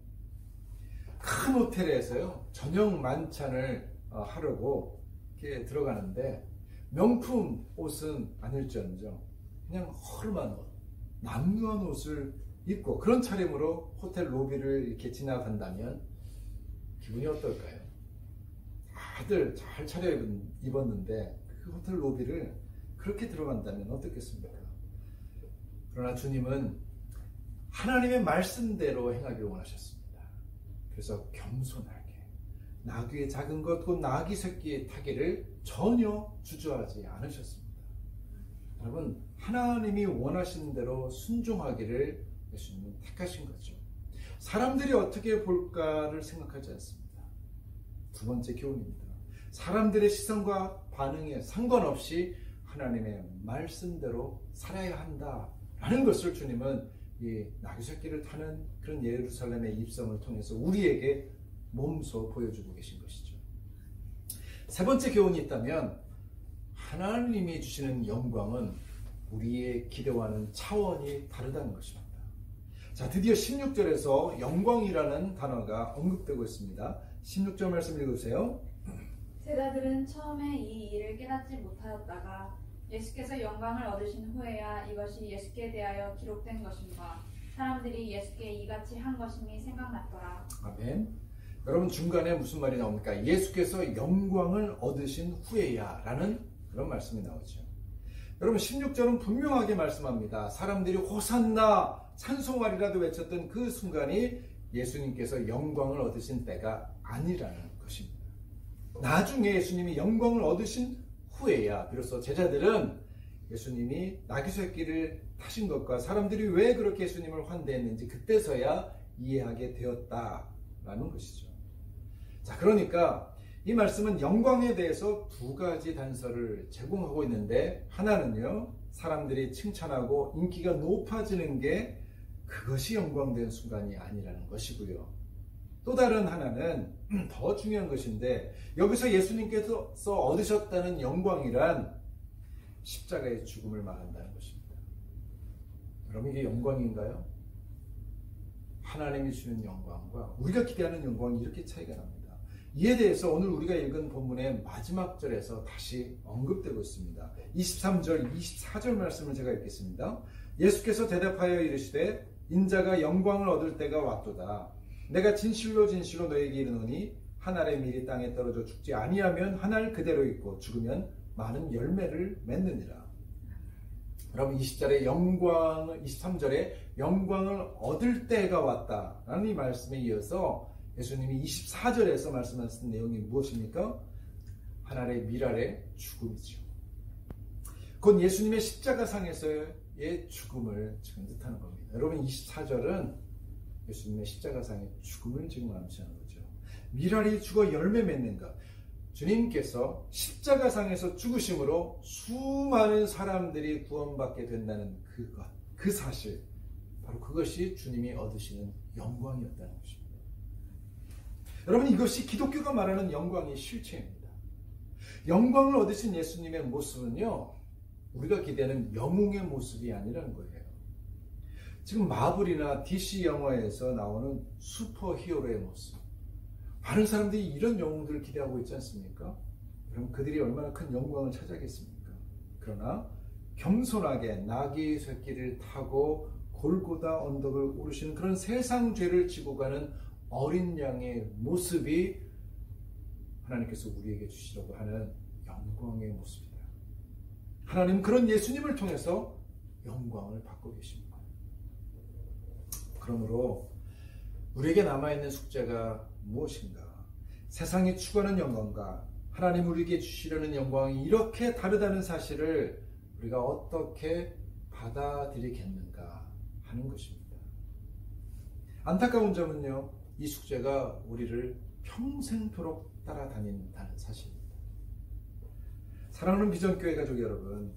큰 호텔에서요 저녁 만찬을 하려고 이렇게 들어가는데 명품 옷은 아닐지언정 그냥 허름한 옷, 남루한 옷을 입고 그런 차림으로 호텔 로비를 이렇게 지나간다면 기분이 어떨까요? 다들 잘 차려입었는데 그 호텔 로비를 그렇게 들어간다면 어떻겠습니까? 그러나 주님은 하나님의 말씀대로 행하기를 원하셨습니다. 그래서 겸손하게 나귀의 작은 것 곧 나귀 새끼의 타기를 전혀 주저하지 않으셨습니다. 여러분 하나님이 원하시는 대로 순종하기를 예수님은 택하신 거죠. 사람들이 어떻게 볼까를 생각하지 않습니다. 두 번째 교훈입니다. 사람들의 시선과 반응에 상관없이 하나님의 말씀대로 살아야 한다라는 것을 주님은 이 나귀 새끼를 타는 그런 예루살렘의 입성을 통해서 우리에게 몸소 보여주고 계신 것이죠. 세 번째 교훈이 있다면 하나님이 주시는 영광은 우리의 기대와는 차원이 다르다는 것입니다. 자, 드디어 16절에서 영광이라는 단어가 언급되고 있습니다. 16절 말씀 읽으세요. 제자들은 처음에 이 일을 깨닫지 못하였다가 예수께서 영광을 얻으신 후에야 이것이 예수께 대하여 기록된 것인가 사람들이 예수께 이같이 한 것임이 생각났더라. 아멘. 여러분 중간에 무슨 말이 나옵니까? 예수께서 영광을 얻으신 후에야 라는 그런 말씀이 나오죠. 여러분 16절은 분명하게 말씀합니다. 사람들이 호산나 찬송하리라도 외쳤던 그 순간이 예수님께서 영광을 얻으신 때가 아니라는 것입니다. 나중에 예수님이 영광을 얻으신 후에야 비로소 제자들은 예수님이 나귀 새끼를 타신 것과 사람들이 왜 그렇게 예수님을 환대했는지 그때서야 이해하게 되었다라는 것이죠. 자, 그러니까 이 말씀은 영광에 대해서 두 가지 단서를 제공하고 있는데 하나는요 사람들이 칭찬하고 인기가 높아지는 게 그것이 영광된 순간이 아니라는 것이고요. 또 다른 하나는 더 중요한 것인데 여기서 예수님께서 얻으셨다는 영광이란 십자가의 죽음을 말한다는 것입니다. 여러분 이게 영광인가요? 하나님이 주는 영광과 우리가 기대하는 영광이 이렇게 차이가 납니다. 이에 대해서 오늘 우리가 읽은 본문의 마지막 절에서 다시 언급되고 있습니다. 23절, 24절 말씀을 제가 읽겠습니다. 예수께서 대답하여 이르시되 인자가 영광을 얻을 때가 왔도다. 내가 진실로 진실로 너에게 이르노니 한 알의 밀이 땅에 떨어져 죽지 아니하면 한 알 그대로 있고 죽으면 많은 열매를 맺느니라. 여러분 23절에 영광을 얻을 때가 왔다라는 이 말씀에 이어서 예수님이 24절에서 말씀하신 내용이 무엇입니까? 한 알의 밀 아래 죽음이죠. 그건 예수님의 십자가상에서의 죽음을 지금 뜻하는 겁니다. 여러분 24절은 예수님의 십자가상의 죽음을 지금 암시하는 거죠. 밀알이 죽어 열매 맺는 것. 주님께서 십자가상에서 죽으심으로 수많은 사람들이 구원받게 된다는 그 사실, 바로 그것이 주님이 얻으시는 영광이었다는 것입니다. 여러분, 이것이 기독교가 말하는 영광의 실체입니다. 영광을 얻으신 예수님의 모습은요, 우리가 기대하는 영웅의 모습이 아니라는 거예요. 지금 마블이나 DC 영화에서 나오는 슈퍼히어로의 모습, 많은 사람들이 이런 영웅들을 기대하고 있지 않습니까? 그럼 그들이 얼마나 큰 영광을 찾아겠습니까? 그러나 겸손하게 나귀 새끼를 타고 골고다 언덕을 오르시는 그런 세상 죄를 지고 가는 어린 양의 모습이 하나님께서 우리에게 주시려고 하는 영광의 모습이다. 하나님 그런 예수님을 통해서 영광을 받고 계십니다. 그러므로 우리에게 남아있는 숙제가 무엇인가? 세상이 추구하는 영광과 하나님 우리에게 주시려는 영광이 이렇게 다르다는 사실을 우리가 어떻게 받아들이겠는가 하는 것입니다. 안타까운 점은요, 이 숙제가 우리를 평생토록 따라다닌다는 사실입니다. 사랑하는 비전교회 가족 여러분,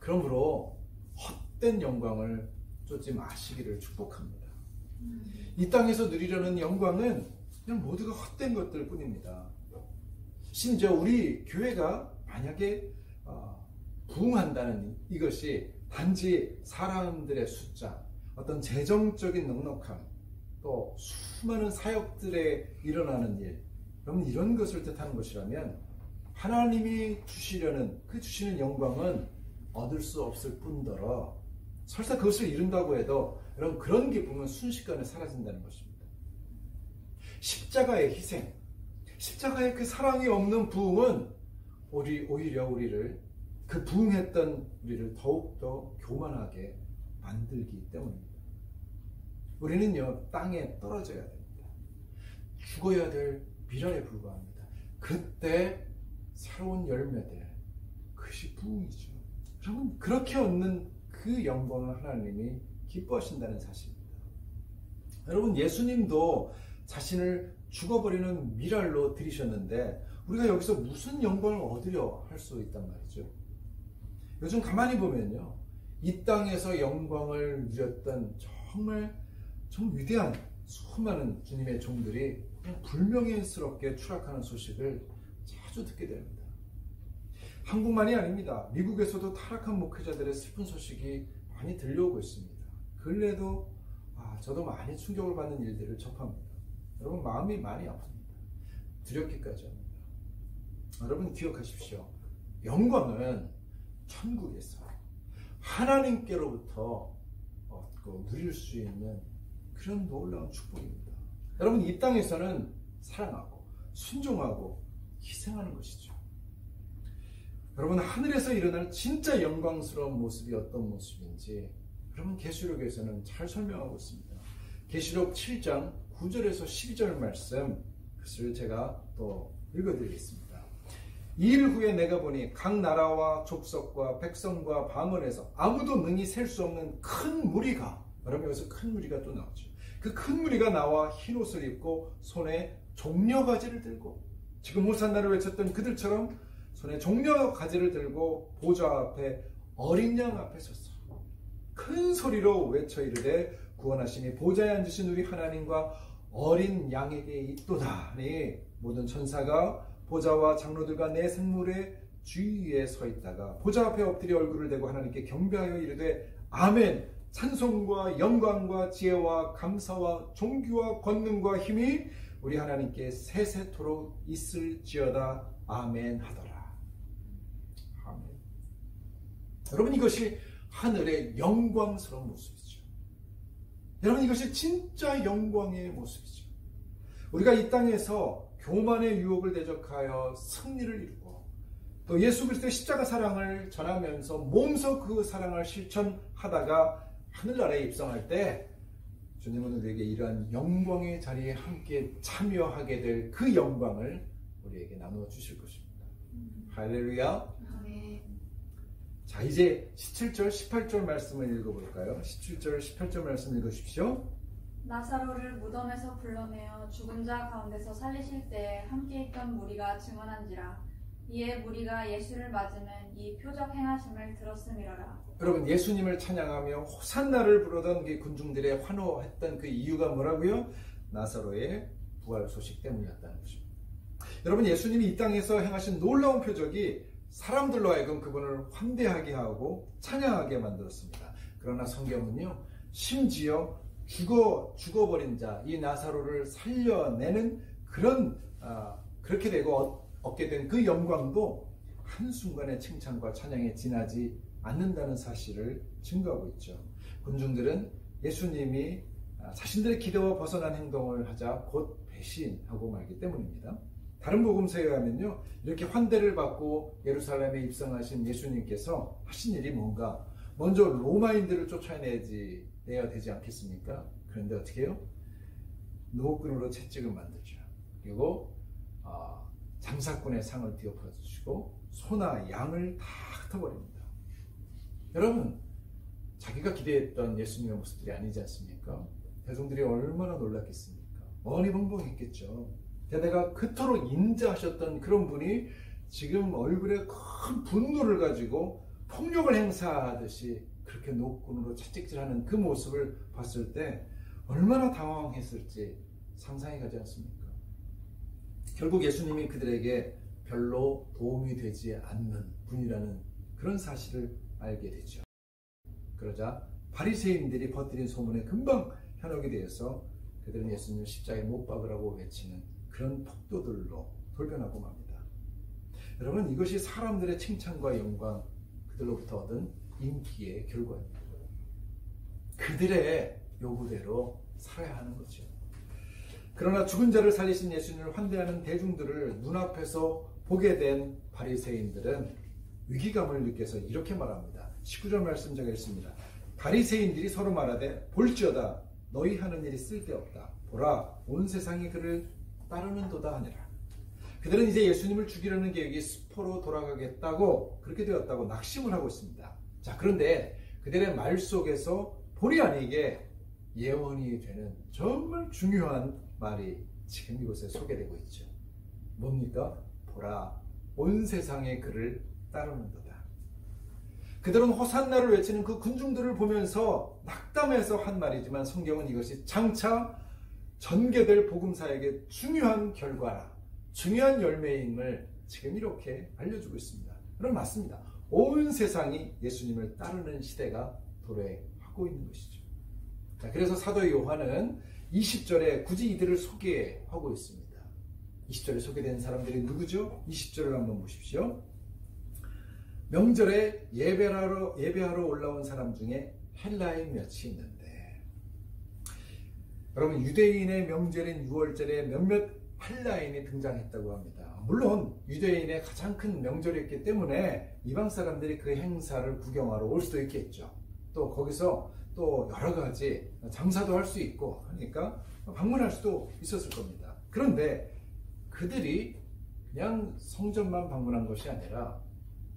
그러므로 헛된 영광을 쫓지 마시기를 축복합니다. 이 땅에서 누리려는 영광은 그냥 모두가 헛된 것들 뿐입니다. 심지어 우리 교회가 만약에 부흥한다는 이것이 단지 사람들의 숫자, 어떤 재정적인 넉넉함, 또 수많은 사역들에 일어나는 일, 여러분 이런 것을 뜻하는 것이라면 하나님이 주시려는 그 주시는 영광은 얻을 수 없을 뿐더러 설사 그것을 이룬다고 해도 여러분 그런 기쁨은 순식간에 사라진다는 것입니다. 십자가의 희생, 십자가의 그 사랑이 없는 부흥은 오히려 우리를, 그 부흥했던 우리를 더욱더 교만하게 만들기 때문입니다. 우리는요, 땅에 떨어져야 됩니다. 죽어야 될 미랄에 불과합니다. 그때 새로운 열매들, 그것이 부흥이죠. 여러분, 그렇게 얻는 그 영광을 하나님이 기뻐하신다는 사실입니다. 여러분, 예수님도 자신을 죽어버리는 미랄로 드리셨는데 우리가 여기서 무슨 영광을 얻으려 할 수 있단 말이죠. 요즘 가만히 보면요, 이 땅에서 영광을 누렸던 정말 위대한 수많은 주님의 종들이 그냥 불명예스럽게 추락하는 소식을 자주 듣게 됩니다. 한국만이 아닙니다. 미국에서도 타락한 목회자들의 슬픈 소식이 많이 들려오고 있습니다. 근래에도 저도 많이 충격을 받는 일들을 접합니다. 여러분, 마음이 많이 아픕니다. 두렵기까지 합니다. 여러분 기억하십시오. 영광은 천국에서 하나님께로부터 누릴 수 있는 그런 놀라운 축복입니다. 여러분, 이 땅에서는 사랑하고 순종하고 희생하는 것이죠. 여러분, 하늘에서 일어날 진짜 영광스러운 모습이 어떤 모습인지 여러분 계시록에서는 잘 설명하고 있습니다. 계시록 7장 9절에서 12절 말씀, 그것을 제가 또 읽어드리겠습니다. 이일 후에 내가 보니 각 나라와 족속과 백성과 방언에서 아무도 능히 셀 수 없는 큰 무리가, 여러분 여기서 큰 무리가 또 나오죠. 그 큰 무리가 나와 흰 옷을 입고 손에 종려가지를 들고, 지금 호산나를 외쳤던 그들처럼 손에 종려가지를 들고 보좌 앞에 어린 양 앞에 섰어 큰 소리로 외쳐 이르되 구원하심이 보좌에 앉으신 우리 하나님과 어린 양에게 있도다. 네, 모든 천사가 보좌와 장로들과 내 생물의 주위에 서 있다가 보좌 앞에 엎드려 얼굴을 대고 하나님께 경배하여 이르되 아멘. 찬송과 영광과 지혜와 감사와 존귀와 권능과 힘이 우리 하나님께 세세토록 있을지어다. 아멘 하더라. 아멘. 여러분, 이것이 하늘의 영광스러운 모습이죠. 여러분, 이것이 진짜 영광의 모습이죠. 우리가 이 땅에서 교만의 유혹을 대적하여 승리를 이루고 또 예수 그리스도의 십자가 사랑을 전하면서 몸소 그 사랑을 실천하다가 하늘나라에 입성할 때 주님은 우리에게 이러한 영광의 자리에 함께 참여하게 될 그 영광을 우리에게 나누어 주실 것입니다. 할렐루야. 아멘. 자, 이제 17절 18절 말씀을 읽어볼까요? 17절 18절 말씀 읽으십시오. 나사로를 무덤에서 불러내어 죽은 자 가운데서 살리실 때에 함께 있던 무리가 증언한지라. 이에 무리가 예수를 맞으면 이 표적 행하심을 들었음이러라. 여러분, 예수님을 찬양하며 호산나를 부르던 그 군중들의 환호했던 그 이유가 뭐라고요? 나사로의 부활 소식 때문이었다는 것입니다. 여러분, 예수님이 이 땅에서 행하신 놀라운 표적이 사람들로 하여금 그분을 환대하게 하고 찬양하게 만들었습니다. 그러나 성경은요, 심지어 죽어버린 자, 이 나사로를 살려내는 그렇게 되고 얻게 된 그 영광도 한순간의 칭찬과 찬양에 지나지 않는다는 사실을 증거하고 있죠. 군중들은 예수님이 자신들의 기대와 벗어난 행동을 하자 곧 배신하고 말기 때문입니다. 다른 복음서에 의하면요, 이렇게 환대를 받고 예루살렘에 입성하신 예수님께서 하신 일이 뭔가, 먼저 로마인들을 쫓아내야 되지 않겠습니까? 그런데 어떻게 해요? 노끈으로 채찍을 만들죠. 그리고 장사꾼의 상을 뒤엎어주시고 소나 양을 다 흩어버립니다. 여러분, 자기가 기대했던 예수님의 모습들이 아니지 않습니까? 대중들이 얼마나 놀랐겠습니까? 어리벙벙했겠죠. 게다가 그토록 인자하셨던 그런 분이 지금 얼굴에 큰 분노를 가지고 폭력을 행사하듯이 그렇게 노끈으로 채찍질하는 그 모습을 봤을 때 얼마나 당황했을지 상상이 가지 않습니까? 결국 예수님이 그들에게 별로 도움이 되지 않는 분이라는 그런 사실을 알게 되죠. 그러자 바리새인들이 퍼뜨린 소문에 금방 현혹이 되어서 그들은 예수님을 십자가에 못 박으라고 외치는 그런 폭도들로 돌변하고 맙니다. 여러분, 이것이 사람들의 칭찬과 영광, 그들로부터 얻은 인기의 결과입니다. 그들의 요구대로 살아야 하는 거죠. 그러나 죽은 자를 살리신 예수님을 환대하는 대중들을 눈앞에서 보게 된 바리새인들은 위기감을 느껴서 이렇게 말합니다. 19절 말씀 제가 읽습니다. 바리새인들이 서로 말하되 볼지어다 너희 하는 일이 쓸데없다. 보라 온 세상이 그를 따르는도다 하니라. 그들은 이제 예수님을 죽이려는 계획이 수포로 돌아가겠다고, 그렇게 되었다고 낙심을 하고 있습니다. 자, 그런데 그들의 말 속에서 본의 아니게 예언이 되는 정말 중요한 말이 지금 이곳에 소개되고 있죠. 뭡니까? 보라 온 세상에 그를 따르는도다. 그들은 호산나를 외치는 그 군중들을 보면서 낙담해서 한 말이지만 성경은 이것이 장차 전개될 복음사역의 중요한 결과라, 중요한 열매임을 지금 이렇게 알려주고 있습니다. 그럼 맞습니다. 온 세상이 예수님을 따르는 시대가 도래하고 있는 것이죠. 자, 그래서 사도 요한은 20절에 굳이 이들을 소개하고 있습니다. 20절에 소개된 사람들이 누구죠? 20절을 한번 보십시오. 명절에 예배하러 올라온 사람 중에 헬라인 몇이 있는데, 여러분, 유대인의 명절인 6월절에 몇몇 헬라인이 등장했다고 합니다. 물론 유대인의 가장 큰 명절이었기 때문에 이방 사람들이 그 행사를 구경하러 올 수도 있겠죠. 또 거기서 또 여러 가지 장사도 할 수 있고 하니까 방문할 수도 있었을 겁니다. 그런데 그들이 그냥 성전만 방문한 것이 아니라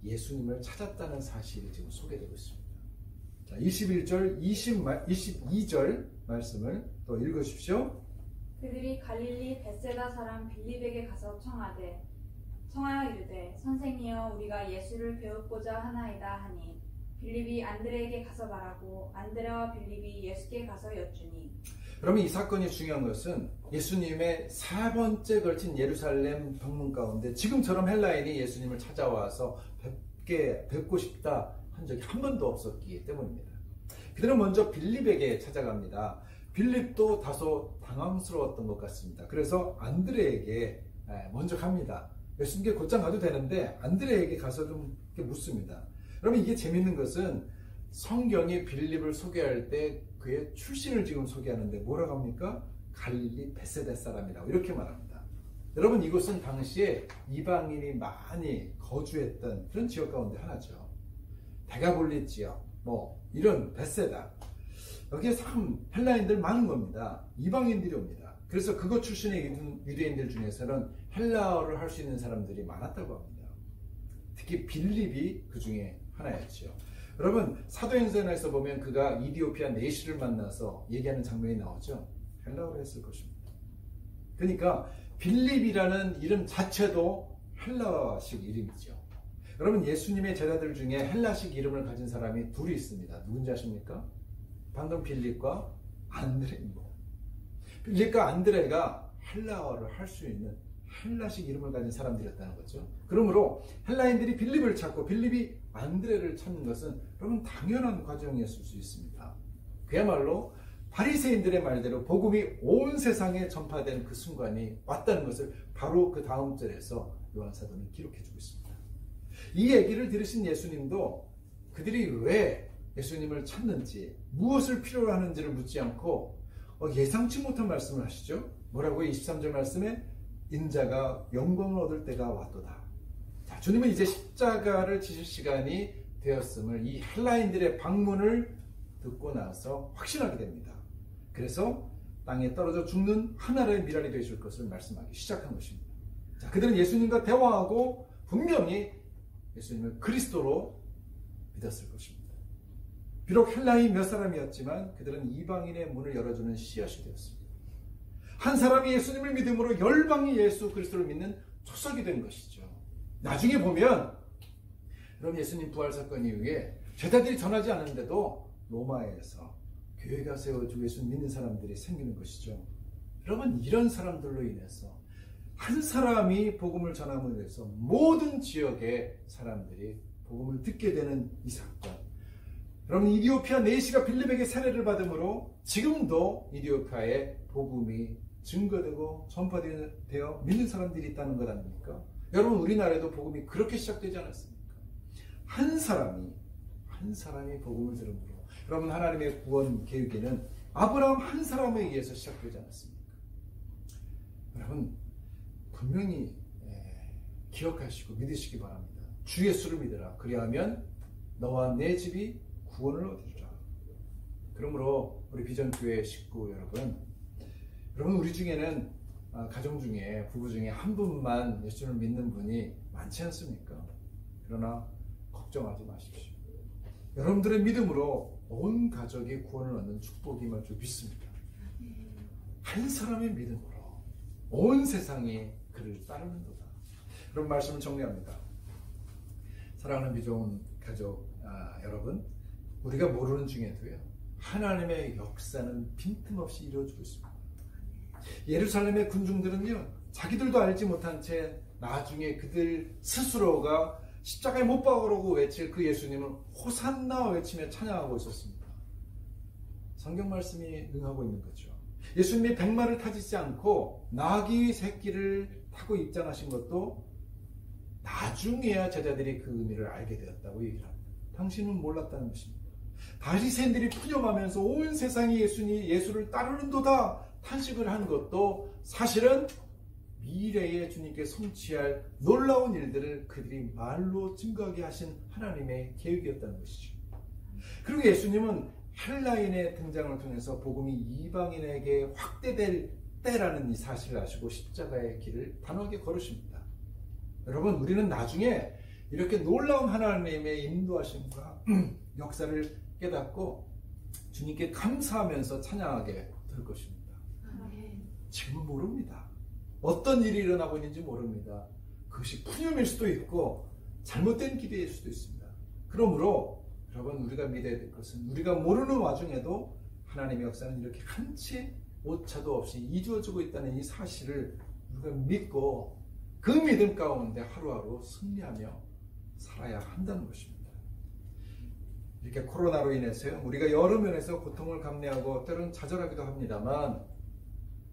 예수님을 찾았다는 사실이 지금 소개되고 있습니다. 자, 21절, 22절 말씀을 또 읽으십시오. 그들이 갈릴리 벳세다 사람 빌립에게 가서 청하여 이르되 선생이여 우리가 예수를 배우고자 하나이다 하니 빌립이 안드레에게 가서 말하고 안드레와 빌립이 예수께 가서 여쭈니. 그러면 이 사건이 중요한 것은 예수님의 4번째 걸친 예루살렘 방문 가운데 지금처럼 헬라인이 예수님을 찾아와서 뵙고 싶다 한 적이 한 번도 없었기 때문입니다. 그들은 먼저 빌립에게 찾아갑니다. 빌립도 다소 당황스러웠던 것 같습니다. 그래서 안드레에게 먼저 갑니다. 예수님께 곧장 가도 되는데 안드레에게 가서 좀 묻습니다. 그러면 이게 재밌는 것은 성경이 빌립을 소개할 때 그의 출신을 지금 소개하는데 뭐라고 합니까? 갈릴리 벳세다 사람이라고 이렇게 말합니다. 여러분, 이곳은 당시에 이방인이 많이 거주했던 그런 지역 가운데 하나죠. 데가볼리 지역, 이런 벳세다. 여기에 참 헬라인들 많은 겁니다. 이방인들이 옵니다. 그래서 그것 출신의 유대인들 중에서는 헬라어를 할 수 있는 사람들이 많았다고 합니다. 특히 빌립이 그 중에 하나였죠. 여러분, 사도행전에서 보면 그가 이디오피아 내시를 만나서 얘기하는 장면이 나오죠. 헬라어로 했을 것입니다. 그러니까 빌립이라는 이름 자체도 헬라식 이름이죠. 여러분, 예수님의 제자들 중에 헬라식 이름을 가진 사람이 둘이 있습니다. 누군지 아십니까? 방금 빌립과 안드레입니다. 빌립과 안드레가 헬라어를 할 수 있는 헬라식 이름을 가진 사람들이었다는 거죠. 그러므로 헬라인들이 빌립을 찾고 빌립이 안드레를 찾는 것은 여러분 당연한 과정이었을 수 있습니다. 그야말로 바리새인들의 말대로 복음이 온 세상에 전파된 그 순간이 왔다는 것을 바로 그 다음 절에서 요한 사도는 기록해 주고 있습니다. 이 얘기를 들으신 예수님도 그들이 왜 예수님을 찾는지 무엇을 필요로 하는지를 묻지 않고 예상치 못한 말씀을 하시죠. 뭐라고요? 23절 말씀에 인자가 영광을 얻을 때가 왔도다. 자, 주님은 이제 십자가를 지실 시간이 되었음을 이 헬라인들의 방문을 듣고 나서 확신하게 됩니다. 그래서 땅에 떨어져 죽는 하나의 미랄이 되실 것을 말씀하기 시작한 것입니다. 자, 그들은 예수님과 대화하고 분명히 예수님을 그리스도로 믿었을 것입니다. 비록 헬라인 몇 사람이었지만 그들은 이방인의 문을 열어주는 씨앗이 되었습니다. 한 사람이 예수님을 믿음으로 열방이 예수 그리스도를 믿는 초석이 된 것이죠. 나중에 보면 여러분 예수님 부활 사건 이후에 제자들이 전하지 않은데도 로마에서 교회가 세워지고 예수님 믿는 사람들이 생기는 것이죠. 여러분 이런 사람들로 인해서 한 사람이 복음을 전함으로 해서 모든 지역의 사람들이 복음을 듣게 되는 이 사건. 여러분 이디오피아 네시가 빌립에게 세례를 받음으로 지금도 이디오피아에 복음이 증거되고 전파되어 믿는 사람들이 있다는 것 아닙니까? 여러분 우리나라에도 복음이 그렇게 시작되지 않았습니까? 한 사람이 복음을 들음으로 여러분 하나님의 구원 계획에는 아브라함 한 사람에 의해서 시작되지 않았습니까? 여러분 분명히 기억하시고 믿으시기 바랍니다. 주 예수를 믿으라. 그리하면 너와 내 집이 구원을 얻으리라. 그러므로 우리 비전교회 식구 여러분 우리 중에는 가정 중에 부부 중에 한 분만 예수를 믿는 분이 많지 않습니까? 그러나 걱정하지 마십시오. 여러분들의 믿음으로 온 가족이 구원을 얻는 축복임을 줄 믿습니다. 한 사람의 믿음으로 온 세상이 그를 따르는도다. 그런 말씀을 정리합니다. 사랑하는 비전 가족 여러분, 우리가 모르는 중에도요 하나님의 역사는 빈틈없이 이루어지고 있습니다. 예루살렘의 군중들은요 자기들도 알지 못한 채 나중에 그들 스스로가 십자가에 못 박으라고 외칠 그 예수님을 호산나 외치며 찬양하고 있었습니다. 성경 말씀이 응하고 있는 거죠. 예수님이 백마를 타시지 않고 나귀 새끼를 타고 입장하신 것도 나중에야 제자들이 그 의미를 알게 되었다고 얘기를 합니다. 당신은 몰랐다는 것입니다. 바리새인들이 푸념하면서 온 세상이 예수를 따르는도다 탄식을 한 것도 사실은 미래에 주님께 성취할 놀라운 일들을 그들이 말로 증거하게 하신 하나님의 계획이었다는 것이죠. 그리고 예수님은 헬라인의 등장을 통해서 복음이 이방인에게 확대될 때라는 이 사실을 아시고 십자가의 길을 단호하게 걸으십니다. 여러분 우리는 나중에 이렇게 놀라운 하나님의 인도하심과 역사를 깨닫고 주님께 감사하면서 찬양하게 될 것입니다. 지금은 모릅니다. 어떤 일이 일어나고 있는지 모릅니다. 그것이 푸념일 수도 있고 잘못된 기대일 수도 있습니다. 그러므로 여러분 우리가 믿어야 될 것은 우리가 모르는 와중에도 하나님의 역사는 이렇게 한치 오차도 없이 이루어지고 있다는 이 사실을 우리가 믿고 그 믿음 가운데 하루하루 승리하며 살아야 한다는 것입니다. 이렇게 코로나로 인해서요 우리가 여러 면에서 고통을 감내하고 때로는 좌절하기도 합니다만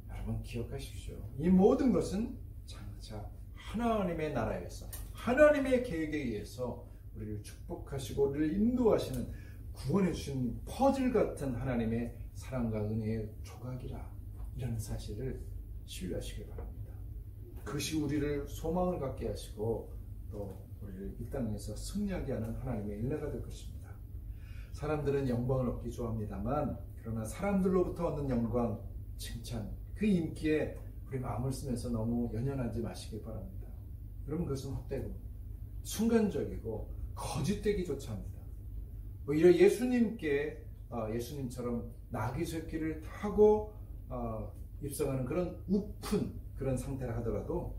여러분 기억하십시오. 이 모든 것은 장차 하나님의 나라에서 하나님의 계획에 의해서 우리를 축복하시고 우리를 인도하시는 구원해 주신 퍼즐 같은 하나님의 사랑과 은혜의 조각이라 이런 사실을 신뢰하시기 바랍니다. 그것이 우리를 소망을 갖게 하시고 또 우리를 이 땅에서 승리하게 하는 하나님의 은혜가 될 것입니다. 사람들은 영광을 얻기 좋아합니다만 그러나 사람들로부터 얻는 영광, 칭찬, 그 인기에 우리 마음을 쓰면서 너무 연연하지 마시기 바랍니다. 여러분 그것은 헛되고 순간적이고 거짓되기조차 합니다. 오히려 예수님처럼 나귀 새끼를 타고 입성하는 그런 우픈 그런 상태라 하더라도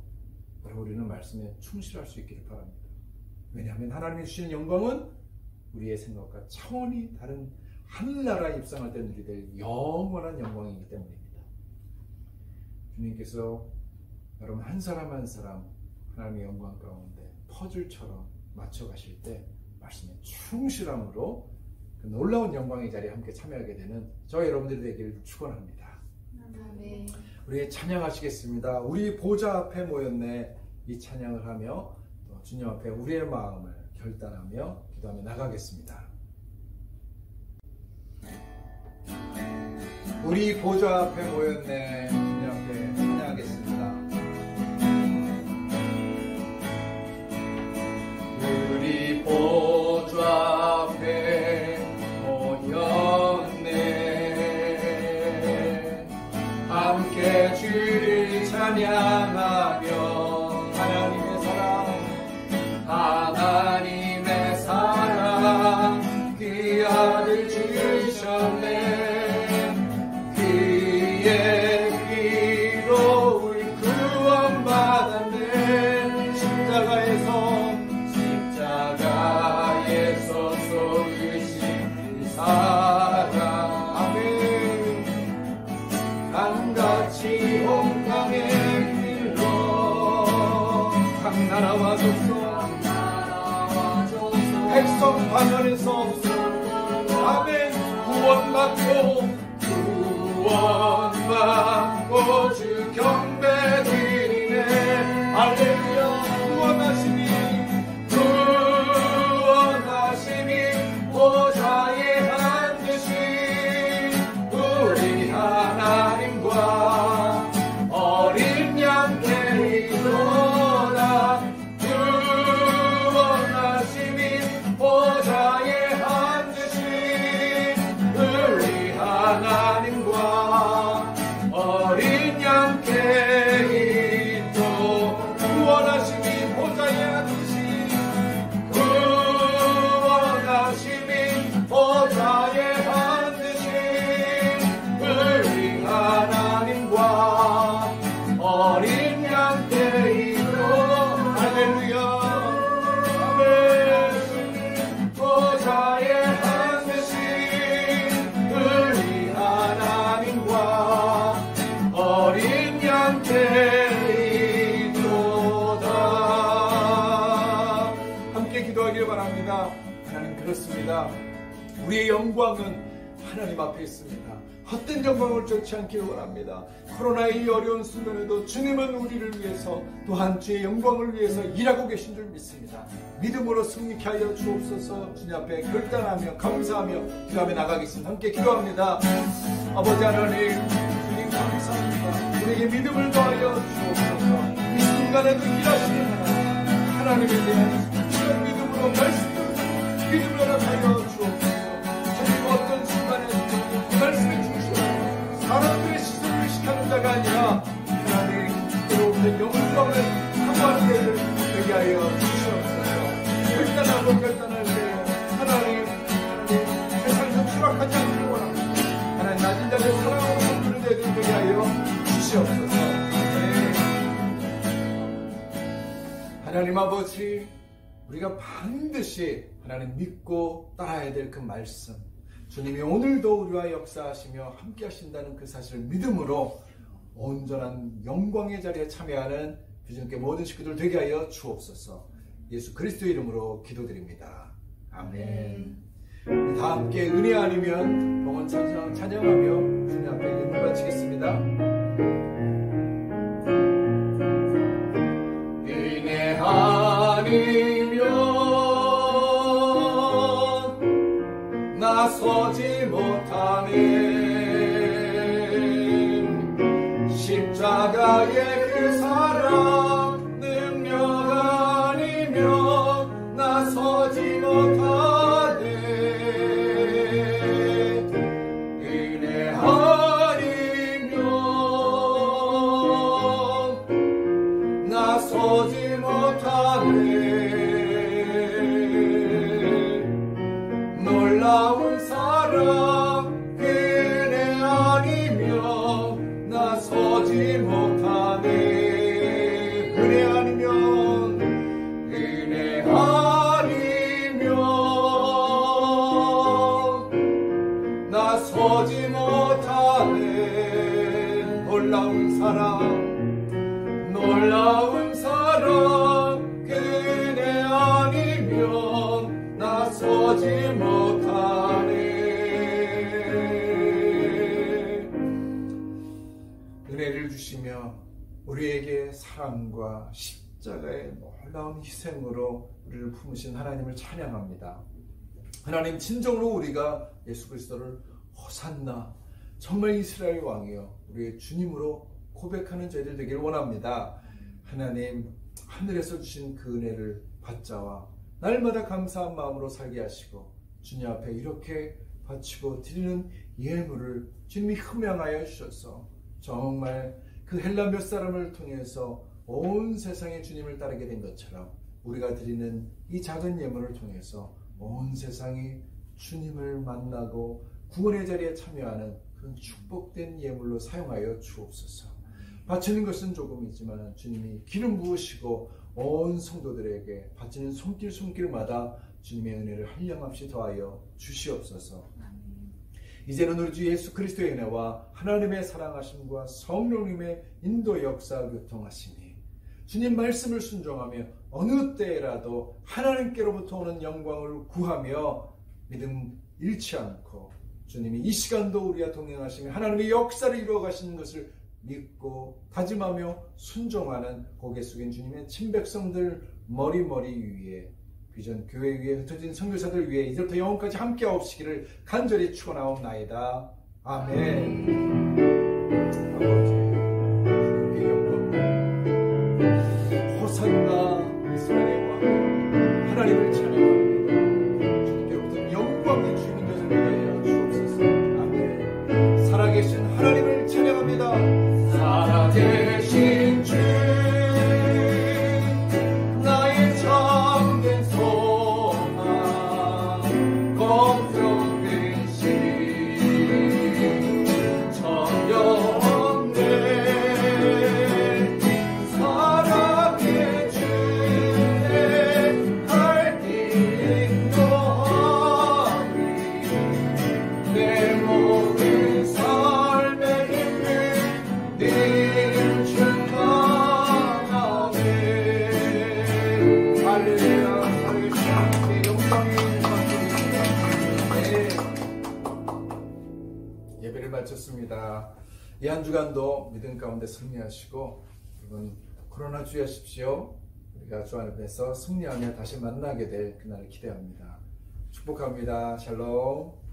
우리는 말씀에 충실할 수 있기를 바랍니다. 왜냐하면 하나님이 주시는 영광은 우리의 생각과 차원이 다른 하늘나라에 입성할 때 누리게 될 영원한 영광이기 때문입니다. 주님께서 여러분 한 사람 한 사람 하나님의 영광 가운데 퍼즐처럼 맞춰가실 때 말씀에 충실함으로 그 놀라운 영광의 자리에 함께 참여하게 되는 저와 여러분들이 되기를 축원합니다. 아멘. 우리 찬양하시겠습니다. 우리 보좌 앞에 모였네. 이 찬양을 하며 또 주님 앞에 우리의 마음을 결단하며 기도하며 나가겠습니다. 우리 보좌 앞에 모였네. 주님 앞에 찬양하겠습니다. 우리 보좌 앞에 모였네. 함께 주를 찬양하며 하나님의 사랑 그 아들 주셨네. 그의 피로 우리 구원받았네. 십자가에서 쏟으신 이 사랑. 아멘. 강같이 온 강의 길로 강나라와줬소. 백성 방언에서 아멘. 구원받고 주 경배드리네. 할렐루야. 구원하심이 보좌에 앉으신 우리 하나님과 어린 양 데리도다. 구원하심이 보좌에 앉으신 우리 하나님과 어린 양 데리도. 구원하심이 보좌에 앉으신 구원하심이 보좌에 앉으신 우리 하나님과 어린 양 데리도. 할렐루야. 아멘. 보좌에 앉으신 우리 하나님과 어린 양 데리도다. 함께 기도하기를 바랍니다. 하나님, 그렇습니다. 우리의 영광은 하나님 앞에 있습니다. 헛된 영광을 쫓지 않기를 원합니다. 코로나의 이 어려운 순간에도 주님은 우리를 위해서 또한 주의 영광을 위해서 일하고 계신 줄 믿습니다. 믿음으로 승리케 하여 주옵소서. 주님 앞에 결단하며 감사하며 기도하며 나가겠습니다. 함께 기도합니다. 아버지 하나님, 주님 감사합니다. 우리에게 믿음을 더하여 주옵소서. 이 순간에도 일하시는 하나님에 대한 이런 믿음으로 믿음을 허락하여 주옵소서. 주님 어떤 순간에 말씀해 주시고 사람들의 시선을 시켜는 자가 아니라 하나님 여러분의 영을 가운데 사모하는 자들 되게 하여 주시옵소서. 결단할 때 하나님 세상에서 추락하지 않기를 원합니다. 하나님 낮은 자들 사랑하고 섬기는 자들 되게 하여 주시옵소서. 하나님 아버지, 우리가 반드시 하나님 믿고 따라야 될 그 말씀, 주님이 오늘도 우리와 역사하시며 함께 하신다는 그 사실을 믿음으로 온전한 영광의 자리에 참여하는 비전교회 모든 식구들 되게 하여 주옵소서. 예수 그리스도의 이름으로 기도드립니다. 아멘. 우리 다 함께 은혜 아니면 봉헌 찬양하며 주님 앞에 예물 바치겠습니다. 은혜 아니면 나서지 못하네. 십자가의 그 사랑 능력 아니면 나서지 못하네. 은혜 아니면 나서지 못하네. 놀라운 사랑 은혜 아니면 나서지 못하네. 은혜 아니면 나서지 못하네. 놀라운 사랑, 놀라운 사랑, 그네 아니면 나서지 못하네. 은혜를 주시며 우리에게 사랑과 십자가의 놀라운 희생으로 우리를 품으신 하나님을 찬양합니다. 하나님, 진정으로 우리가 예수 그리스도를 호산나, 정말 이스라엘 왕이여 우리의 주님으로 고백하는 저희들 되길 원합니다. 하나님, 하늘에서 주신 그 은혜를 받자와 날마다 감사한 마음으로 살게 하시고 주님 앞에 이렇게 바치고 드리는 예물을 주님이 흠양하여 주셔서 정말 그 헬라 몇 사람을 통해서 온 세상에 주님을 따르게 된 것처럼 우리가 드리는 이 작은 예물을 통해서 온 세상이 주님을 만나고 구원의 자리에 참여하는 그런 축복된 예물로 사용하여 주옵소서. 바치는 것은 조금이지만 주님이 기름 부으시고 온 성도들에게 바치는 손길마다 주님의 은혜를 한량없이 더하여 주시옵소서. 이제는 우리 주 예수 그리스도의 은혜와 하나님의 사랑하심과 성령님의 인도 역사 교통하심이 주님 말씀을 순종하며 어느 때라도 하나님께로부터 오는 영광을 구하며 믿음 잃지 않고 주님이 이 시간도 우리와 동행하시며 하나님의 역사를 이루어 가시는 것을 믿고 다짐하며 순종하는 고개 숙인 주님의 친백성들 머리 위에 비전 교회 위에 흩어진 선교사들 위에 이제부터 영원까지 함께 하옵시기를 간절히 축원하옵나이다. 아멘. 아버지, 주님께 영광, 호산나 이스라엘의 왕 하나님을 찬양합니다. 주님께로부터 영광이 주는 것을 위하여 주옵소서. 아멘. 살아계신 하나님을 찬양합니다. 살아계신 주 나의 참된 소망 걱정되신 천명대 사랑의 주내 갈 길 인도하리 내 모든 삶의 힘을 늘 충만하네. 할렐루야. 하나님의 영광이 받습니다. 예배를 마쳤습니다. 이 한 주간도 믿음 가운데 승리하시고 여러분 코로나 주의하십시오. 우리가 주 안에서 승리하며 다시 만나게 될 그날을 기대합니다. 축복합니다. 샬롬.